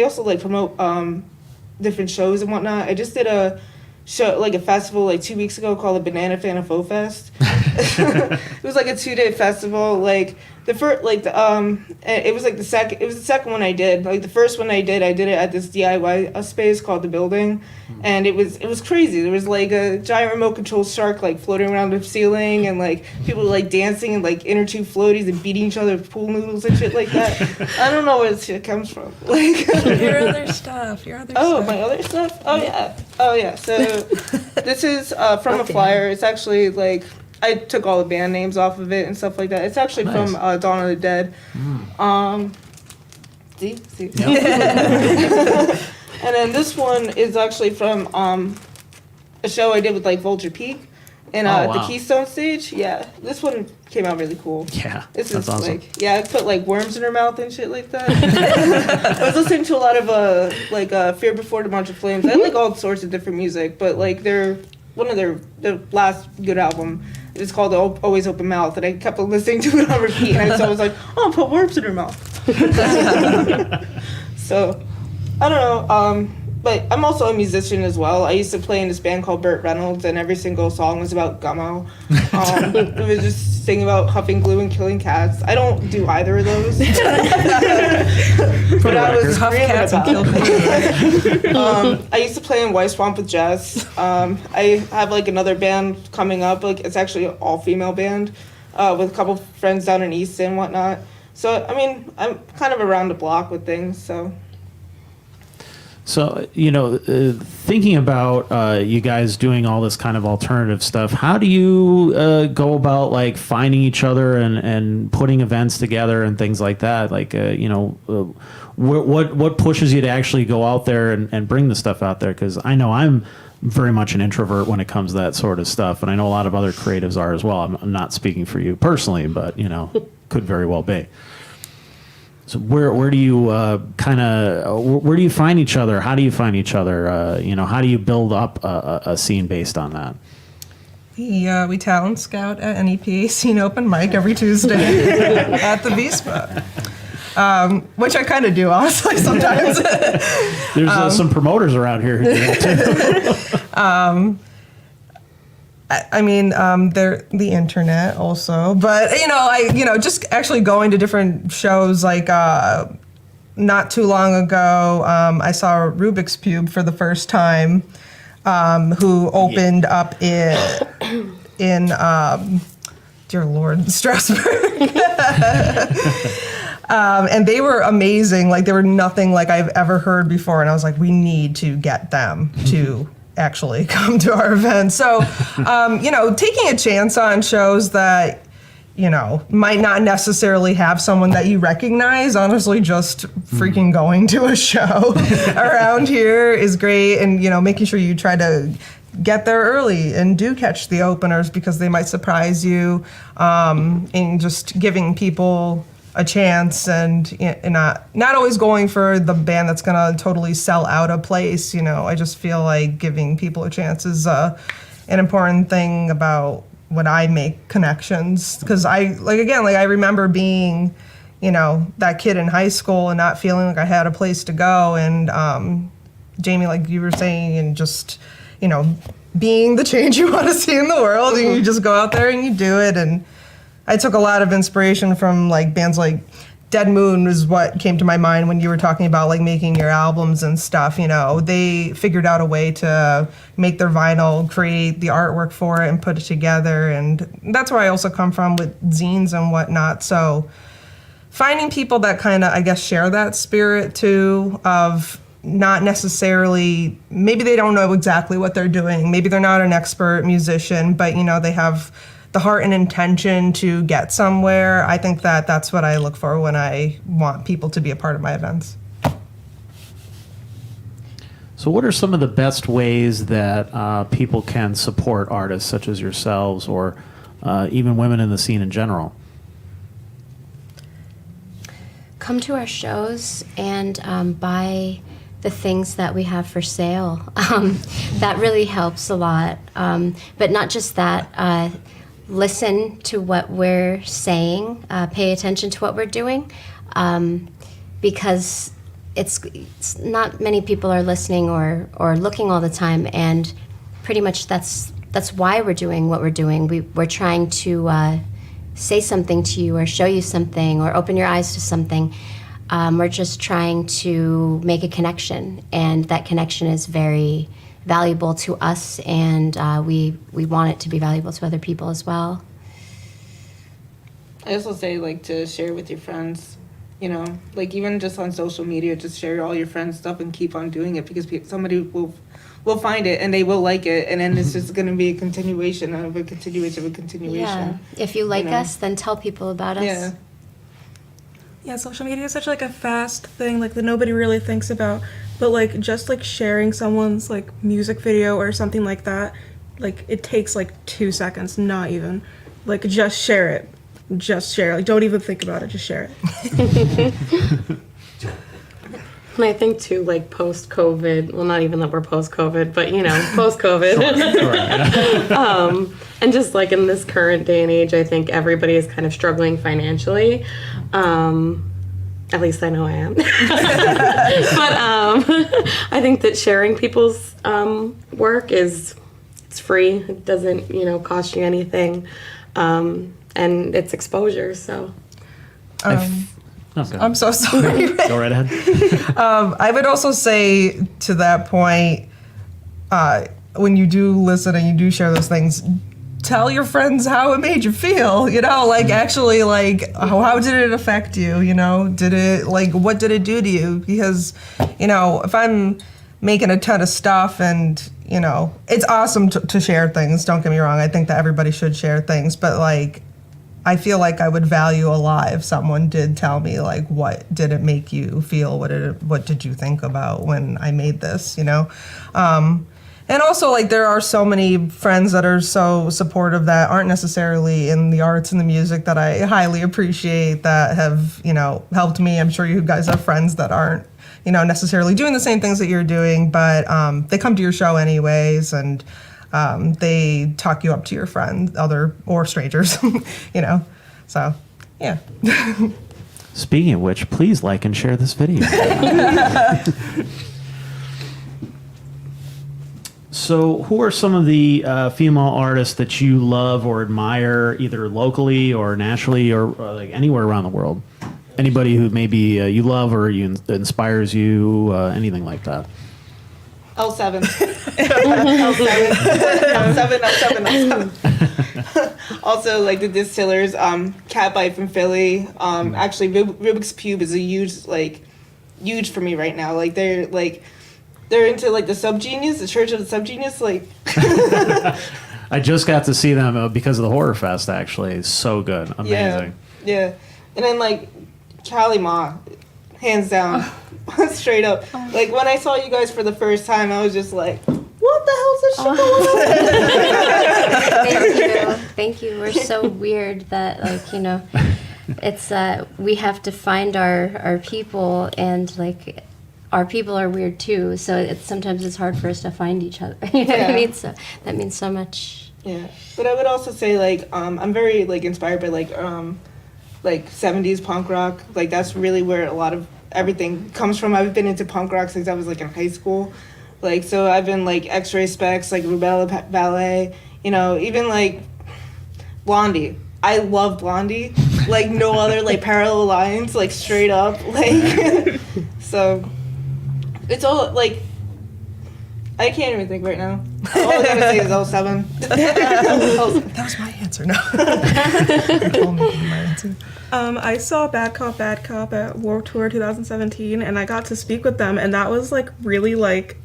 S7: also like promote different shows and whatnot. I just did a show, like a festival, like 2 weeks ago called the Banana Fana Faux Fest. It was like a 2-day festival. Like the first, like it was like the second one I did. Like the first one I did it at this DIY space called The Building, and it was crazy. There was like a giant remote control shark like floating around the ceiling, and like people were like dancing and like inner tube floaties and beating each other with pool noodles and shit like that. I don't know where this shit comes from. Like
S4: Your other stuff.
S7: Oh, my other stuff? Oh yeah. So this is from a flyer. It's actually like I took all the band names off of it and stuff like that. It's actually
S1: Nice.
S7: from Dawn of the Dead. See? And then this one is actually from a show I did with like Vulture Peak and
S1: Oh, wow.
S7: the Keystone stage. Yeah, this one came out really cool.
S1: Yeah,
S7: This
S1: that's
S7: is
S1: awesome.
S7: like, yeah, I put like worms in her mouth and shit like that. I was listening to a lot of Fear Before the Bunch of Flames. I like all sorts of different music, but like their last good album is called Always Open Mouth, and I kept on listening to it on repeat, and so I was like, oh, put worms in her mouth. So, I don't know, but I'm also a musician as well. I used to play in this band called Burt Reynolds, and every single song was about gummo. It was just singing about huffing glue and killing cats. I don't do either of those. But I was
S4: Huff
S7: screaming
S4: cats and
S7: about
S4: kill
S7: it. I used to play in White Swamp with Jess. I have like another band coming up. Like it's actually an all-female band with a couple friends down in Easton and whatnot. So I mean, I'm kind of around the block with things.
S1: So, you know, thinking about you guys doing all this kind of alternative stuff, how do you go about like finding each other and putting events together and things like that? Like, you know, what pushes you to actually go out there and bring the stuff out there? Because I know I'm very much an introvert when it comes to that sort of stuff, and I know a lot of other creatives are as well. I'm not speaking for you personally, but, you know, could very well be. So where do you where do you find each other? How do you find each other? You know, how do you build up a scene based on that?
S4: We talent scout at NEPA Scene Open Mic every Tuesday at the V-Spot. Which I kind of do, honestly, sometimes.
S1: There's some promoters around here who do that too.
S4: I mean, they're the internet also, but just actually going to different shows. Like not too long ago, I saw Rubik's Cube for the first time, who opened up in dear Lord, Strasbourg. And they were amazing. Like they were nothing like I've ever heard before, and I was like, we need to get them to actually come to our event. So, taking a chance on shows that, might not necessarily have someone that you recognize, honestly, just freaking going to a show around here is great. And, making sure you try to get there early and do catch the openers because they might surprise you, and just giving people a chance, and not always going for the band that's gonna totally sell out a place. I just feel like giving people a chance is an important thing about when I make connections, because I remember being that kid in high school and not feeling like I had a place to go, and Jami, like you were saying, and just being the change you want to see in the world, and you just go out there and you do it. And I took a lot of inspiration from like bands like Dead Moon is what came to my mind when you were talking about like making your albums and stuff. They figured out a way to make their vinyl, create the artwork for it, and put it together. And that's where I also come from with zines and whatnot. So finding people that kind of, I guess, share that spirit too, of not necessarily, maybe they don't know exactly what they're doing. Maybe they're not an expert musician, but they have the heart and intention to get somewhere. I think that that's what I look for when I want people to be a part of my events.
S1: So what are some of the best ways that people can support artists such as yourselves, or even women in the scene in general?
S3: Come to our shows and buy the things that we have for sale. That really helps a lot. But not just that. Listen to what we're saying, pay attention to what we're doing, because it's not many people are listening or looking all the time, and pretty much that's why we're doing what we're doing. We're trying to say something to you or show you something or open your eyes to something. We're just trying to make a connection, and that connection is very valuable to us, and we want it to be valuable to other people as well.
S7: I also say like to share with your friends, like even just on social media, just share all your friends' stuff and keep on doing it, because somebody will find it and they will like it, and then it's just going to be a continuation of a continuation of a continuation.
S3: Yeah. If you like us, then tell people about us.
S7: Yeah.
S6: Yeah, social media is such like a fast thing, like that nobody really thinks about. But like just like sharing someone's like music video or something like that, like it takes like 2 seconds, not even. Like just share it. Just share. Like don't even think about it, just share it.
S5: And I think too, like post-COVID, well, not even that we're post-COVID, but post-COVID. And just like in this current day and age, I think everybody is kind of struggling financially. At least I know I am. But I think that sharing people's work it's free. It doesn't, cost you anything. And it's exposure, so.
S4: I'm so sorry.
S1: Go right ahead.
S4: I would also say to that point, when you do listen and you do share those things, tell your friends how it made you feel, like actually like how did it affect you, did it like what did it do to you? Because if I'm making a ton of stuff and it's awesome to share things, don't get me wrong, I think that everybody should share things, but like I feel like I would value a lot if someone did tell me like what did it make you feel, what did you think about when I made this, And also, like, there are so many friends that are so supportive that aren't necessarily in the arts and the music that I highly appreciate, that have, helped me. I'm sure you guys have friends that aren't, necessarily doing the same things that you're doing, but they come to your show anyways, and they talk you up to your friends, or strangers, So, yeah.
S1: Speaking of which, please like and share this video. So who are some of the female artists that you love or admire, either locally or nationally or like anywhere around the world? Anybody who maybe you love or inspires you, anything like that?
S7: L7. L7. Also, like the Distillers, Cat Bite from Philly. Actually, Rubik's Cube is huge for me right now. Like they're into like the Subgenius, the Church of the Subgenius. Like,
S1: I just got to see them because of the Horror Fest. Actually, it's so good, amazing.
S7: Yeah. And then like Charlie Ma, hands down, straight up. Like when I saw you guys for the first time, I was just like, what the hell's this shit going on?
S3: Thank you. We're so weird that it's we have to find our people, and like our people are weird too. So sometimes it's hard for us to find each other. You know what I mean? So that means so much.
S7: Yeah, but I would also say like I'm very like inspired by like 70s punk rock. Like that's really where a lot of everything comes from. I've been into punk rock since I was like in high school. Like so I've been like X-Ray Specs, like Rubella Ballet, you know, even like Blondie. I love Blondie. Like no other like parallel lines, like straight up. Like so it's all like I can't even think right now. All I gotta say is 07.
S4: That was my answer. No. You told me my answer.
S6: I saw Bad Cop at Warped Tour 2017, and I got to speak with them, and that was like really like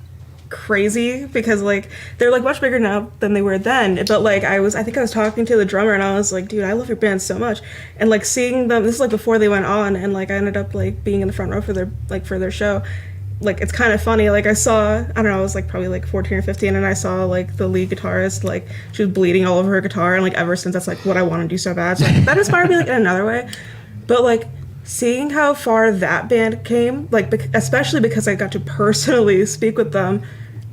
S6: crazy because like they're like much bigger now than they were then. But like I think I was talking to the drummer, and I was like, dude, I love your band so much. And like seeing them, this is like before they went on, and like I ended up like being in the front row for their show. Like it's kind of funny, like I saw, I don't know, I was like probably like 14 or 15, and I saw like the lead guitarist, like she was bleeding all over her guitar, and like ever since that's like what I want to do so bad. So like, that inspired me like in another way. But like seeing how far that band came, like especially because I got to personally speak with them,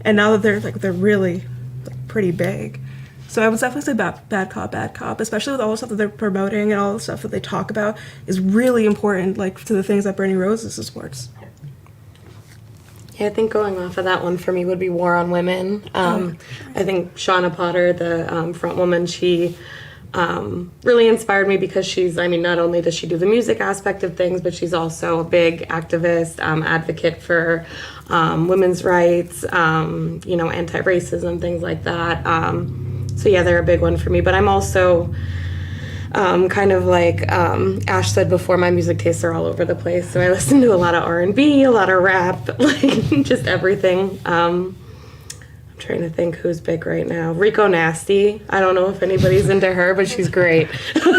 S6: and now that they're really like, pretty big. So I would definitely say Bad Cop, especially with all the stuff that they're promoting and all the stuff that they talk about is really important, like to the things that Burning Roses supports.
S5: Yeah, I think going off of that one for me would be War on Women. I think Shauna Potter, the front woman, she really inspired me because she's, I mean, not only does she do the music aspect of things, but she's also a big activist, advocate for women's rights, anti-racism, things like that. So yeah, they're a big one for me. But I'm also kind of like Ash said before, my music tastes are all over the place. So I listen to a lot of R&B, a lot of rap, like just everything. I'm trying to think who's big right now. Rico Nasty. I don't know if anybody's into her, but she's great.
S7: How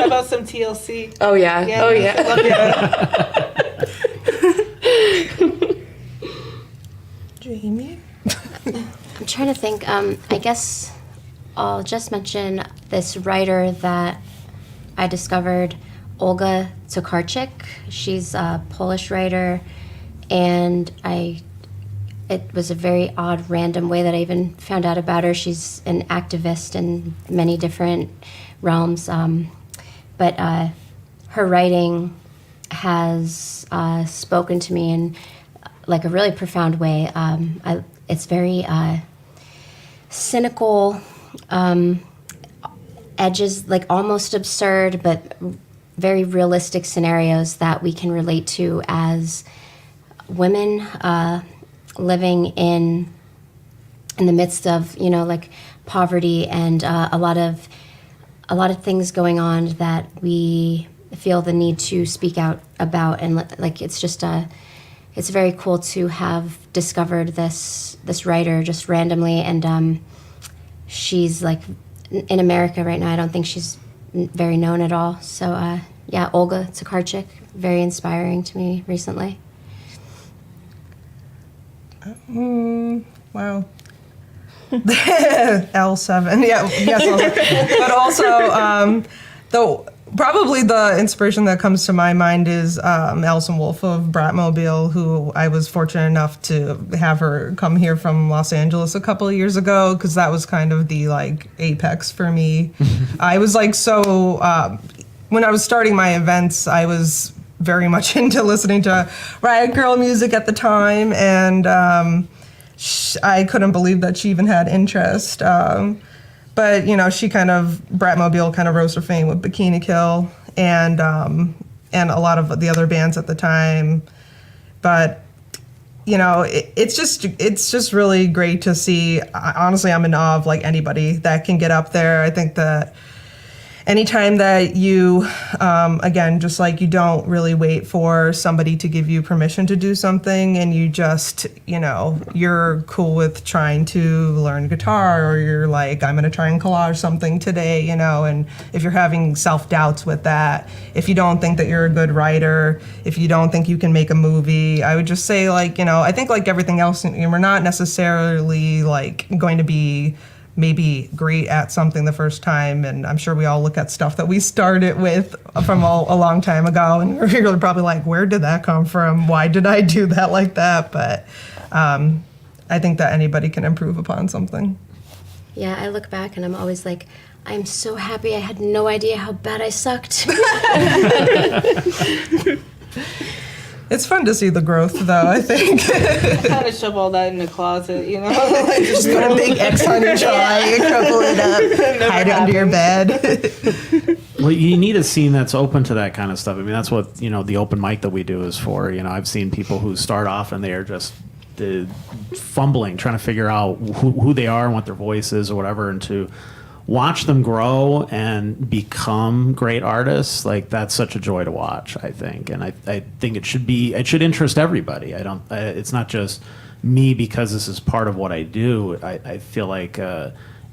S7: about some TLC?
S5: Oh yeah. Oh yeah.
S7: Love that.
S4: Jami?
S3: I'm trying to think. I guess I'll just mention this writer that I discovered, Olga Tokarczyk. She's a Polish writer, and it was a very odd, random way that I even found out about her. She's an activist in many different realms, but her writing has spoken to me in like a really profound way. It's very cynical, edges, like almost absurd, but very realistic scenarios that we can relate to as women living in the midst of, like poverty and a lot of things going on that we feel the need to speak out about. And like it's just it's very cool to have discovered this writer just randomly, and she's like in America right now. I don't think she's very known at all. So yeah, Olga Tokarczyk, very inspiring to me recently.
S4: Wow. L7, yeah, yes. But also, probably the inspiration that comes to my mind is Alison Wolfe of Bratmobile, who I was fortunate enough to have her come here from Los Angeles a couple of years ago, because that was kind of the like apex for me. I was like when I was starting my events, I was very much into listening to Riot Girl music at the time, and I couldn't believe that she even had interest. But she Bratmobile kind of rose to fame with Bikini Kill and a lot of the other bands at the time. But it's just really great to see. Honestly, I'm in awe of like anybody that can get up there. I think that anytime that you, again, just like you don't really wait for somebody to give you permission to do something, and you just, you're cool with trying to learn guitar, or you're like, I'm going to try and collage something today, and if you're having self-doubts with that, if you don't think that you're a good writer, if you don't think you can make a movie, I would just say like, I think like everything else, we're not necessarily like going to be maybe great at something the first time, and I'm sure we all look at stuff that we started with from a long time ago, and we're probably like, where did that come from? Why did I do that like that? But I think that anybody can improve upon something.
S3: Yeah, I look back and I'm always like, I'm so happy I had no idea how bad I sucked.
S4: It's fun to see the growth, though, I think.
S7: I kind of shove all that in the closet, you know? Like,
S4: Just put a big X on your try and crumple it up, hide it under your bed.
S1: Well, you need a scene that's open to that kind of stuff. I mean, that's what, the open mic that we do is for. I've seen people who start off and they are just fumbling, trying to figure out who they are and what their voice is or whatever, and to watch them grow and become great artists, like that's such a joy to watch, I think. And I think it should interest everybody. It's not just me because this is part of what I do. I feel like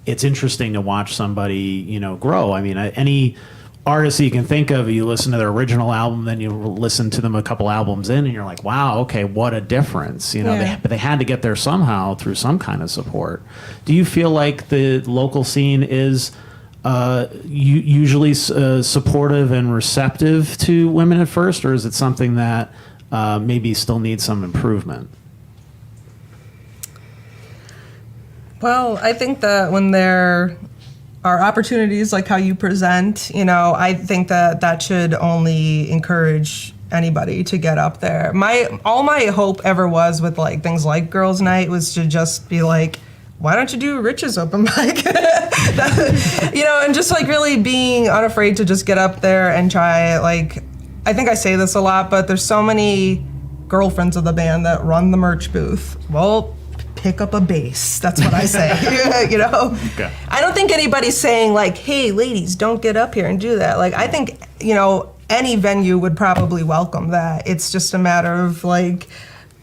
S1: it's interesting to watch somebody, grow. I mean, any artist you can think of, you listen to their original album, then you listen to them a couple albums in, and you're like, wow, okay, what a difference. But they had to get there somehow through some kind of support. Do you feel like the local scene is usually supportive and receptive to women at first, or is it something that maybe still needs some improvement?
S4: Well, I think that when there are opportunities like how you present, I think that should only encourage anybody to get up there. All my hope ever was with like things like Girls Night was to just be like, why don't you do Rich's open mic? And just like really being unafraid to just get up there and try. Like, I think I say this a lot, but there's so many girlfriends of the band that run the merch booth. Well, pick up a bass. That's what I say. Okay. I don't think anybody's saying like, hey, ladies, don't get up here and do that. Like, I think, any venue would probably welcome that. It's just a matter of like,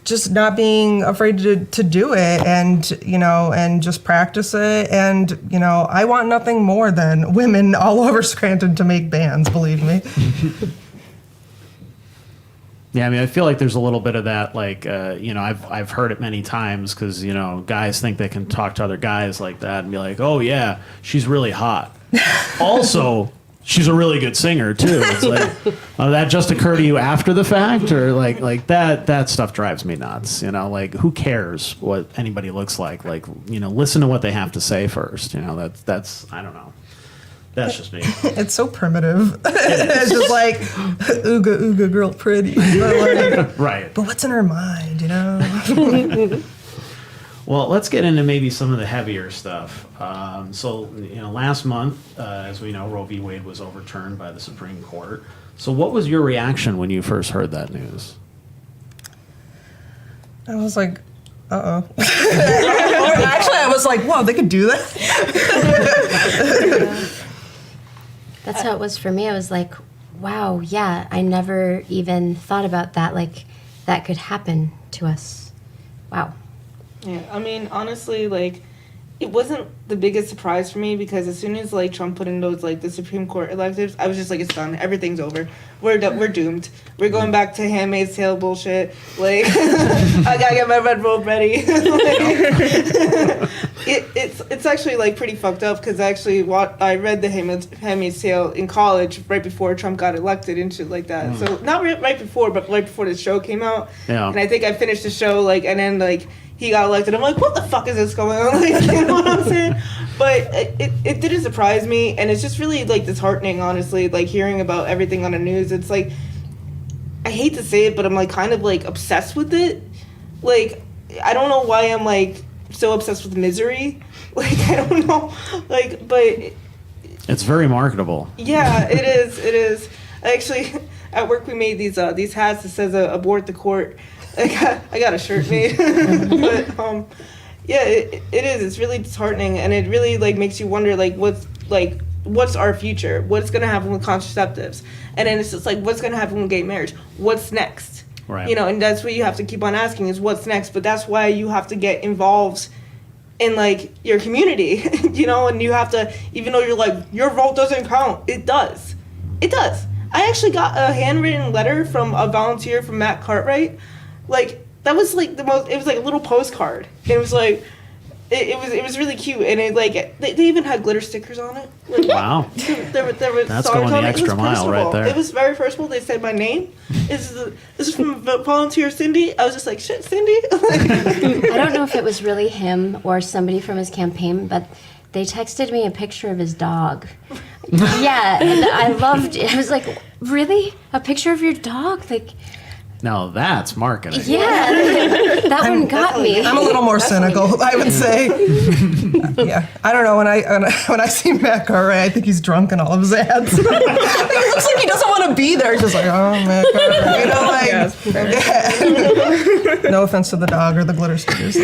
S4: just not being afraid to do it and, and just practice it. And, I want nothing more than women all over Scranton to make bands, believe me.
S1: Yeah, I mean, I feel like there's a little bit of that, like, I've heard it many times because, guys think they can talk to other guys like that and be like, oh, yeah, she's really hot. Also, she's a really good singer, too. It's like, that just occurred to you after the fact? Or, like that stuff drives me nuts, Like, who cares what anybody looks like? Like, listen to what they have to say first. That's I don't know. That's just me.
S4: It's so primitive. It's just like, ooga, ooga, girl, pretty.
S1: Right.
S4: But what's in her mind,
S1: Well, let's get into maybe some of the heavier stuff. Last month, as we know, Roe v. Wade was overturned by the Supreme Court. So what was your reaction when you first heard that news?
S4: I was like, uh-oh. Actually, I was like, whoa, they could do that?
S3: That's how it was for me. I was like, wow, yeah, I never even thought about that. Like, that could happen to us. Wow.
S7: Yeah, I mean, honestly, like, it wasn't the biggest surprise for me because as soon as, like, Trump put in those, like, the Supreme Court electives, I was just like, it's done. Everything's over. We're doomed. We're going back to Handmaid's Tale bullshit. Like, I gotta get my red robe ready. It's actually, like, pretty fucked up because I read the Handmaid's Tale in college right before Trump got elected and shit like that. So, not right before, but right before the show came out. Yeah. And I think I finished the show, like, and then, like, he got elected. I'm like, what the fuck is this going on? Like, you know what I'm saying? But it didn't surprise me, and it's just really, like, disheartening, honestly, like, hearing about everything on the news. It's like, I hate to say it, but I'm, like, kind of, like, obsessed with it. Like, I don't know why I'm, like, so obsessed with misery. Like, I don't know. Like, but...
S1: It's very marketable.
S7: Yeah, it is. Actually, at work we made these hats that says abort the court. I got a shirt made. But yeah, it is. It's really disheartening, and it really like makes you wonder what's our future? What's gonna happen with contraceptives? And then it's just like, what's gonna happen with gay marriage? What's next?
S1: Right.
S7: And that's what you have to keep on asking is what's next. But that's why you have to get involved in like your community, and you have to, even though you're like, your vote doesn't count, it does. I actually got a handwritten letter from a volunteer from Matt Cartwright. Like, that was like it was like a little postcard. It was like, it was really cute, and it like they even had glitter stickers on it. Like,
S1: Wow.
S7: there were
S1: That's
S7: songs
S1: going the
S7: on it. It
S1: extra
S7: was
S1: mile right
S7: personable.
S1: there.
S7: It was very personal. They said my name. This is from volunteer Cindy. I was just like, shit, Cindy.
S3: I don't know if it was really him or somebody from his campaign, but they texted me a picture of his dog. Yeah, and I loved it. I was like, really? A picture of your dog? Like,
S1: Now that's marketing.
S3: yeah, that one got me.
S4: I'm a little more cynical, I would say. Yeah, I don't know. When I see Matt Cartwright, I think he's drunk in all of his ads. He looks like he doesn't want to be there. He's just like, oh, Matt Cartwright. Yeah. No offense to the dog or the glitter stickers.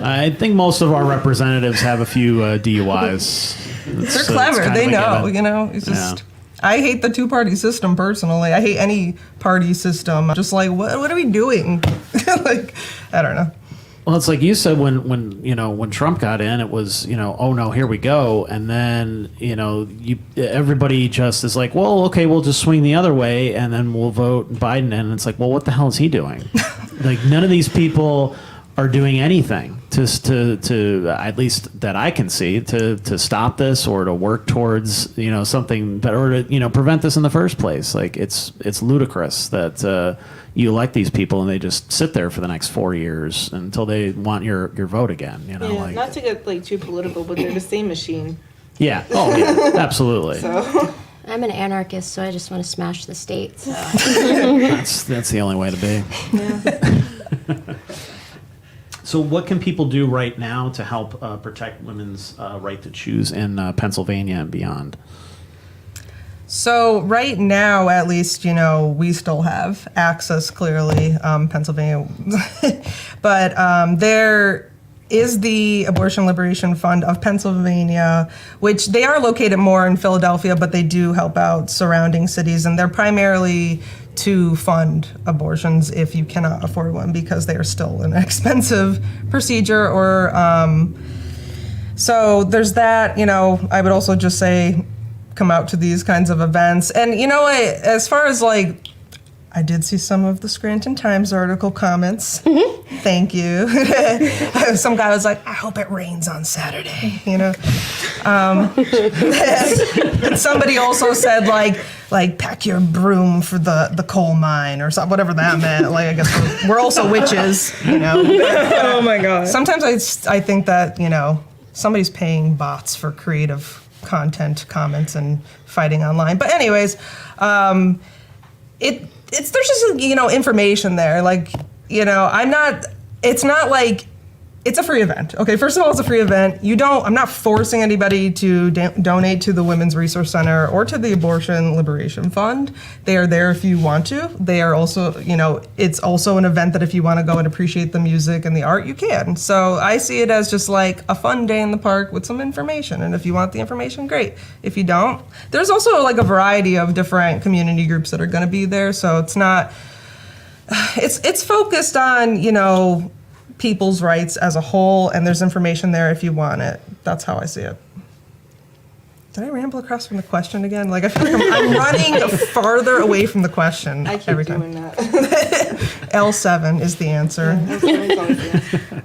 S1: I think most of our representatives have a few DUIs.
S4: They're clever. They know. It's just.
S1: Yeah.
S4: I hate the two-party system personally. I hate any party system. I'm just like, what are we doing? Like, I don't know.
S1: Well, it's like you said when Trump got in, it was oh no, here we go, and then everybody just is like, well, okay, we'll just swing the other way, and then we'll vote Biden in. And it's like, well, what the hell is he doing? Like, none of these people are doing anything to at least that I can see to stop this or to work towards something better or to prevent this in the first place. Like, it's ludicrous that you elect these people and they just sit there for the next 4 years until they want your vote again. Like,
S7: not to get like too political, but they're the same machine.
S1: yeah. Oh yeah. Absolutely.
S7: So.
S3: I'm an anarchist, so I just want to smash the state. So.
S1: That's the only way to be.
S7: Yeah.
S1: So what can people do right now to help protect women's right to choose in Pennsylvania and beyond?
S4: So right now, at least, we still have access, clearly, Pennsylvania. But there is the Abortion Liberation Fund of Pennsylvania, which they are located more in Philadelphia, but they do help out surrounding cities. And they're primarily to fund abortions if you cannot afford one, because they are still an expensive procedure. Or so there's that. I would also just say, come out to these kinds of events. And as far as like, I did see some of the Scranton Times article comments. Thank you. Some guy was like, I hope it rains on Saturday, And somebody also said like pack your broom for the coal mine or something, whatever that meant. Like, I guess we're also witches,
S6: Oh my god. Sometimes
S4: I think that, somebody's paying bots for creative content, comments, and fighting online. But anyways, there's just information there. Like, it's not like it's a free event. Okay, first of all, it's a free event. I'm not forcing anybody to donate to the Women's Resource Center or to the Abortion Liberation Fund. They are there if you want to. They are also, it's also an event that if you want to go and appreciate the music and the art, you can. So I see it as just like a fun day in the park with some information. And if you want the information, great. If you don't, there's also like a variety of different community groups that are going to be there. So it's not, it's focused on, people's rights as a whole, and there's information there if you want it. That's how I see it. Did I ramble across from the question again? Like, I feel like I'm running farther away from the question
S7: I keep
S4: every
S7: doing
S4: time.
S7: that.
S4: L7 is the answer.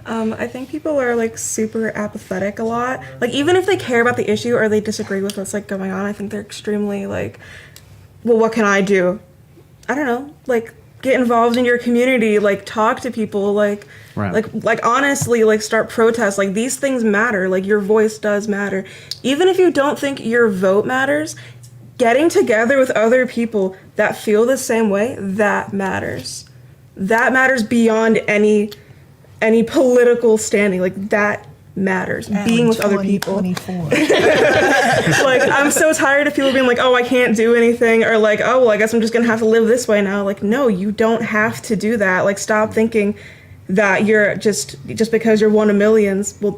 S6: I think people are like super apathetic a lot. Like, even if they care about the issue or they disagree with what's like going on, I think they're extremely like, well, what can I do? I don't know. Like, get involved in your community. Like, talk to people. Like,
S1: Right.
S6: Like honestly, like start protests. Like, these things matter. Like, your voice does matter. Even if you don't think your vote matters, getting together with other people that feel the same way, that matters. That matters beyond any political standing. Like, that matters. Being with other people.
S4: 2024.
S6: Like, I'm so tired of people being like, oh, I can't do anything, or like, oh, well, I guess I'm just gonna have to live this way now. Like, no, you don't have to do that. Like, stop thinking that you're just because you're one of millions. Well,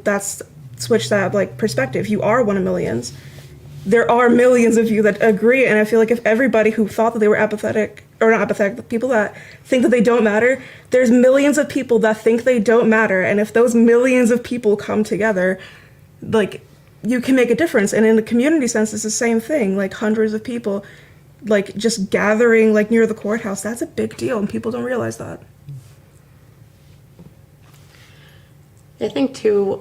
S6: switch that like perspective. You are one of millions. There are millions of you that agree, and I feel like if everybody who thought that they were apathetic, or not apathetic, the people that think that they don't matter, there's millions of people that think they don't matter, and if those millions of people come together, like, you can make a difference. And in the community sense, it's the same thing. Like, hundreds of people, like, just gathering like near the courthouse, that's a big deal, and people don't realize that.
S5: I think too,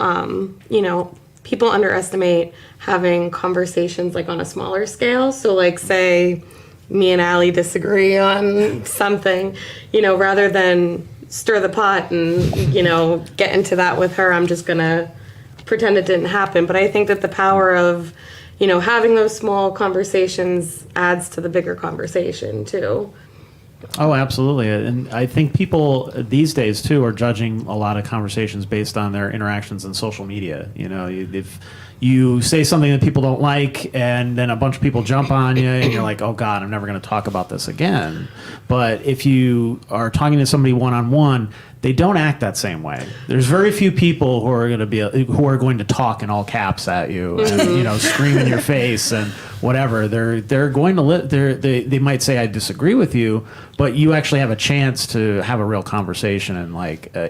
S5: people underestimate having conversations like on a smaller scale. So like say me and Allie disagree on something, rather than stir the pot and, get into that with her, I'm just going to pretend it didn't happen. But I think that the power of, having those small conversations adds to the bigger conversation too.
S1: Oh, absolutely. And I think people these days, too, are judging a lot of conversations based on their interactions on social media. If you say something that people don't like and then a bunch of people jump on you and you're like, oh, God, I'm never going to talk about this again. But if you are talking to somebody one-on-one, they don't act that same way. There's very few people who are going to talk in all caps at you and scream in your face and whatever. They're going to they might say I disagree with you, but you actually have a chance to have a real conversation and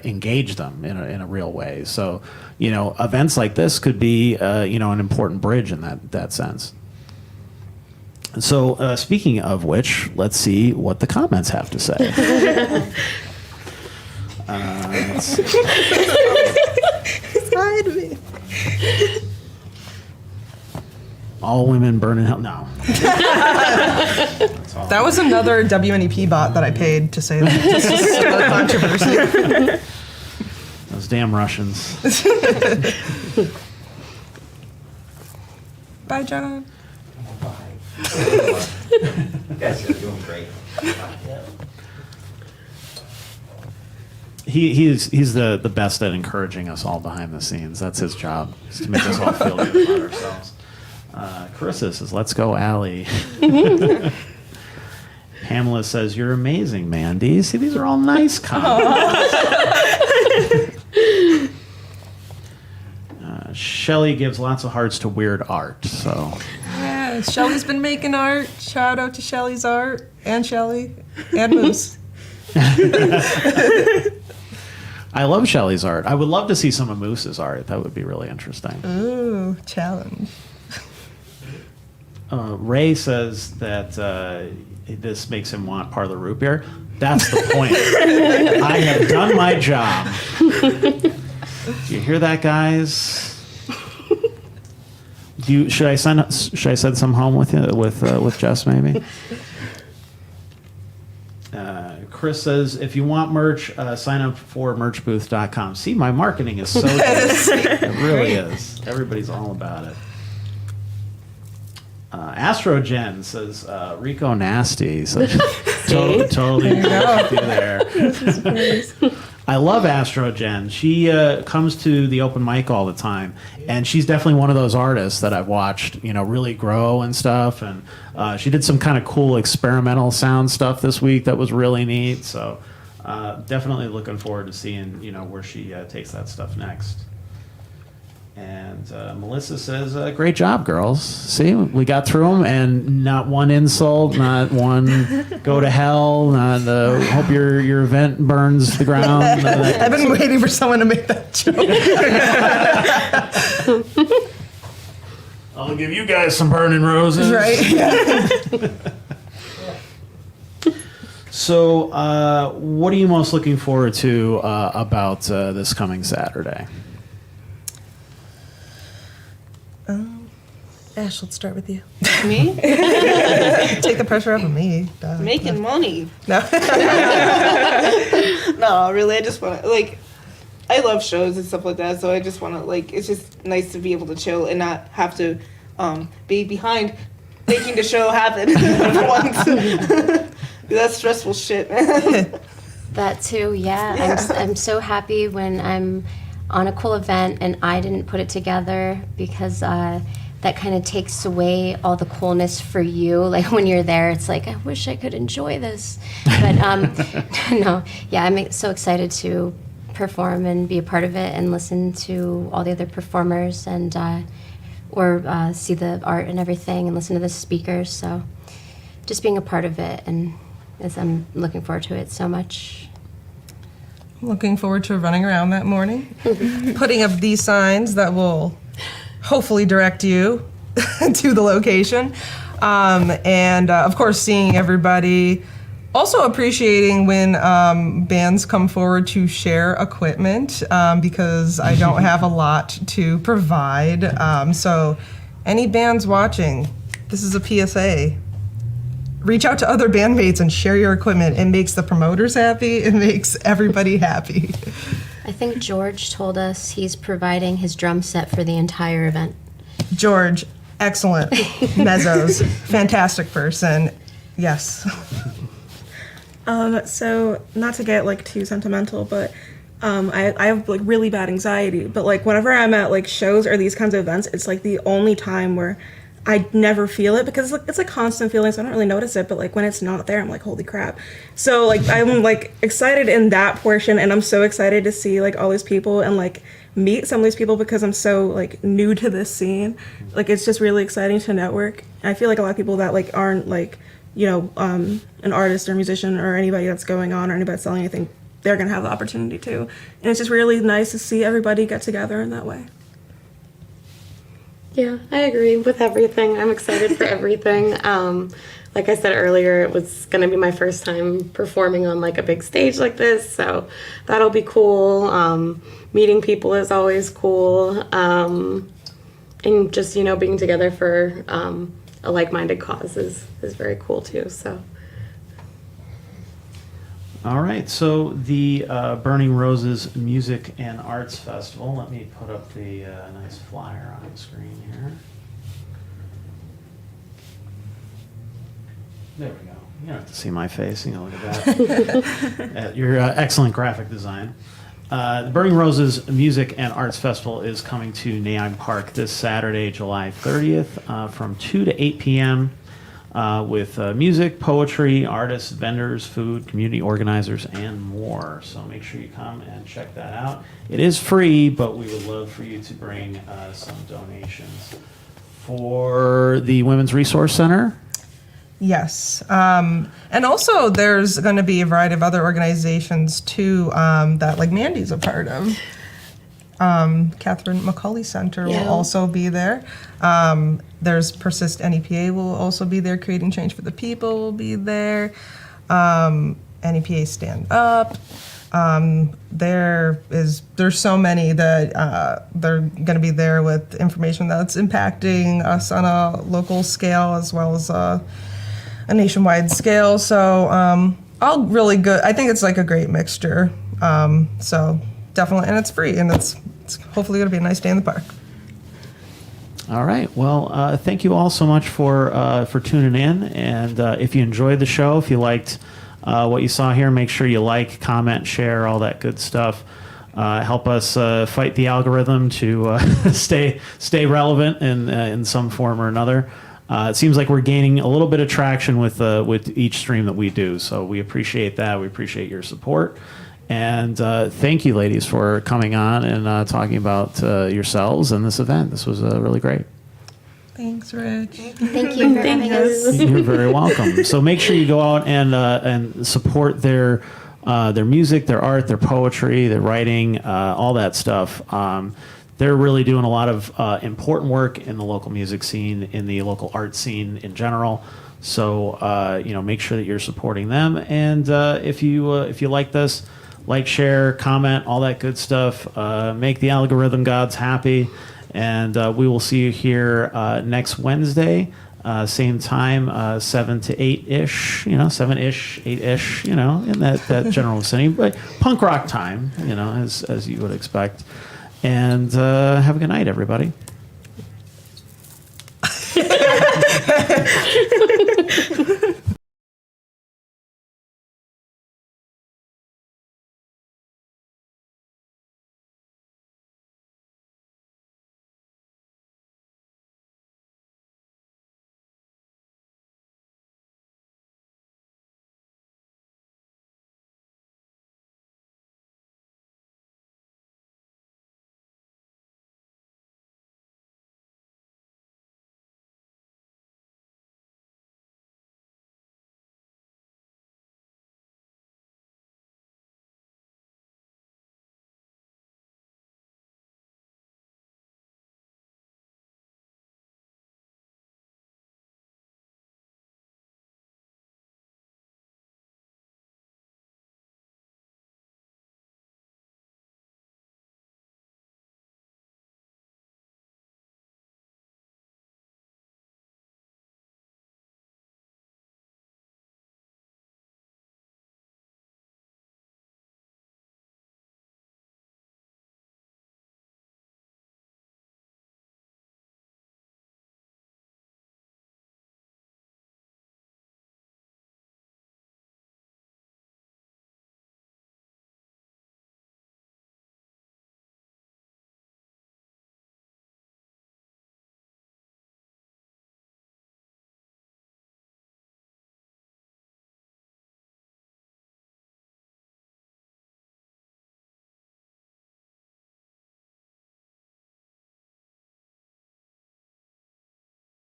S1: engage them in a real way. So events like this could be an important bridge in that sense. So speaking of which, let's see what the comments have to say. All women burn in hell. No.
S4: That was another WNEP bot that I paid to say that. Just to start controversy.
S1: Those damn Russians.
S4: Bye, John.
S2: You guys are doing great.
S1: He's the best at encouraging us all behind the scenes. That's his job, is to make us all feel good about ourselves. Carissa says, let's go, Allie. Pamela says, you're amazing, Mandi. See, these are all nice comments. Shelly gives lots of hearts to weird art. So
S4: Yeah, Shelly's been making art. Shout out to Shelly's art and Shelly and Moose.
S1: I love Shelly's art. I would love to see some of Moose's art. That would be really interesting.
S4: Ooh, challenge.
S1: Ray says that this makes him want Parlor root beer. That's the point. I have done my job. Do you hear that, guys? Should I send some home with you with Jess maybe? Chris says, if you want merch, sign up for merchbooth.com. See, my marketing is so good. It really is. Everybody's all about it. Astrogen says, Rico Nasty. So totally with you there. I love Astrogen. She comes to the open mic all the time, and she's definitely one of those artists that I've watched, really grow and stuff. And she did some kind of cool experimental sound stuff this week that was really neat. So definitely looking forward to seeing, where she takes that stuff next. And Melissa says, great job, girls. See, we got through them, and not one insult, not one go to hell, not hope your event burns to the ground.
S4: I've been waiting for someone to make that joke.
S1: I'll give you guys some burning roses.
S4: Right? Yeah.
S1: So, what are you most looking forward to about this coming Saturday?
S4: Ash, let's start with you.
S7: Me?
S4: Take the pressure off of me. Duh.
S7: Making money.
S4: No.
S7: No, really, I just want to, I love shows and stuff like that, so I just want to, it's just nice to be able to chill and not have to be behind making the show happen for once. That's stressful shit, man.
S3: That too, yeah. I'm so happy when I'm on a cool event and I didn't put it together, because that kind of takes away all the coolness for you. Like when you're there, it's like, I wish I could enjoy this. But no, yeah, I'm so excited to perform and be a part of it and listen to all the other performers and or see the art and everything and listen to the speakers. So just being a part of it, and as I'm looking forward to it so much.
S4: Looking forward to running around that morning, putting up these signs that will hopefully direct you to the location. And of course, seeing everybody Also appreciating when bands come forward to share equipment because I don't have a lot to provide. So any bands watching, this is a PSA. Reach out to other bandmates and share your equipment. It makes the promoters happy. It makes everybody happy.
S3: I think George told us he's providing his drum set for the entire event.
S4: George, excellent. Mezzos, fantastic person. Yes.
S6: So not to get like too sentimental, but I have like really bad anxiety. But like whenever I'm at like shows or these kinds of events, it's like the only time where I never feel it because it's a constant feeling, so I don't really notice it. But like when it's not there, I'm like, holy crap. So like I'm like excited in that portion, and I'm so excited to see like all these people and like meet some of these people because I'm so like new to this scene. Like it's just really exciting to network. I feel like a lot of people that like aren't like, you know, an artist or musician or anybody that's going on or anybody that's selling anything, they're going to have the opportunity too. And it's just really nice to see everybody get together in that way.
S5: Yeah, I agree with everything. I'm excited for everything. Like I said earlier, it was going to be my first time performing on like a big stage like this, so that'll be cool. Meeting people is always cool. And just, you know, being together for a like-minded cause is very cool too. So.
S1: All right, so the Burning Roses Music and Arts Festival. Let me put up the nice flyer on the screen here. There we go. You don't have to see my face. You know, look at that. Your excellent graphic design. The Burning Roses Music and Arts Festival is coming to Nay Aug Park this Saturday, July 30th, from 2 to 8 p.m. With music, poetry, artists, vendors, food, community organizers, and more. So make sure you come and check that out. It is free, but we would love for you to bring some donations. For the Women's Resource Center,
S4: Yes. And also there's going to be a variety of other organizations too that like Mandi's a part of. Catherine McCauley Center will also be there. There's Persist NEPA will also be there. Creating Change for the People will be there. NEPA Stand Up. There's so many that they're going to be there with information that's impacting us on a local scale as well as a nationwide scale. So all really good. I think it's like a great mixture. So definitely, and it's free, and it's hopefully going to be a nice day in the park.
S1: all right. Well, thank you all so much for tuning in. And if you enjoyed the show, if you liked what you saw here, make sure you like, comment, share, all that good stuff. Help us fight the algorithm to stay relevant in some form or another. It seems like we're gaining a little bit of traction with each stream that we do, so we appreciate that. We appreciate your support, and thank you, ladies, for coming on and talking about yourselves and this event. This was really great.
S4: Thanks, Rich.
S3: Thank you for having us.
S1: You're very welcome. So make sure you go out and support their music, their art, their poetry, their writing, all that stuff. They're really doing a lot of important work in the local music scene, in the local art scene in general. So make sure that you're supporting them. And if you like this, like, share, comment, all that good stuff. Make the algorithm gods happy. And we will see you here next Wednesday, same time, 7 to 8-ish, 7-ish, 8-ish, in that general vicinity. But punk rock time, as you would expect. And have a good night, everybody.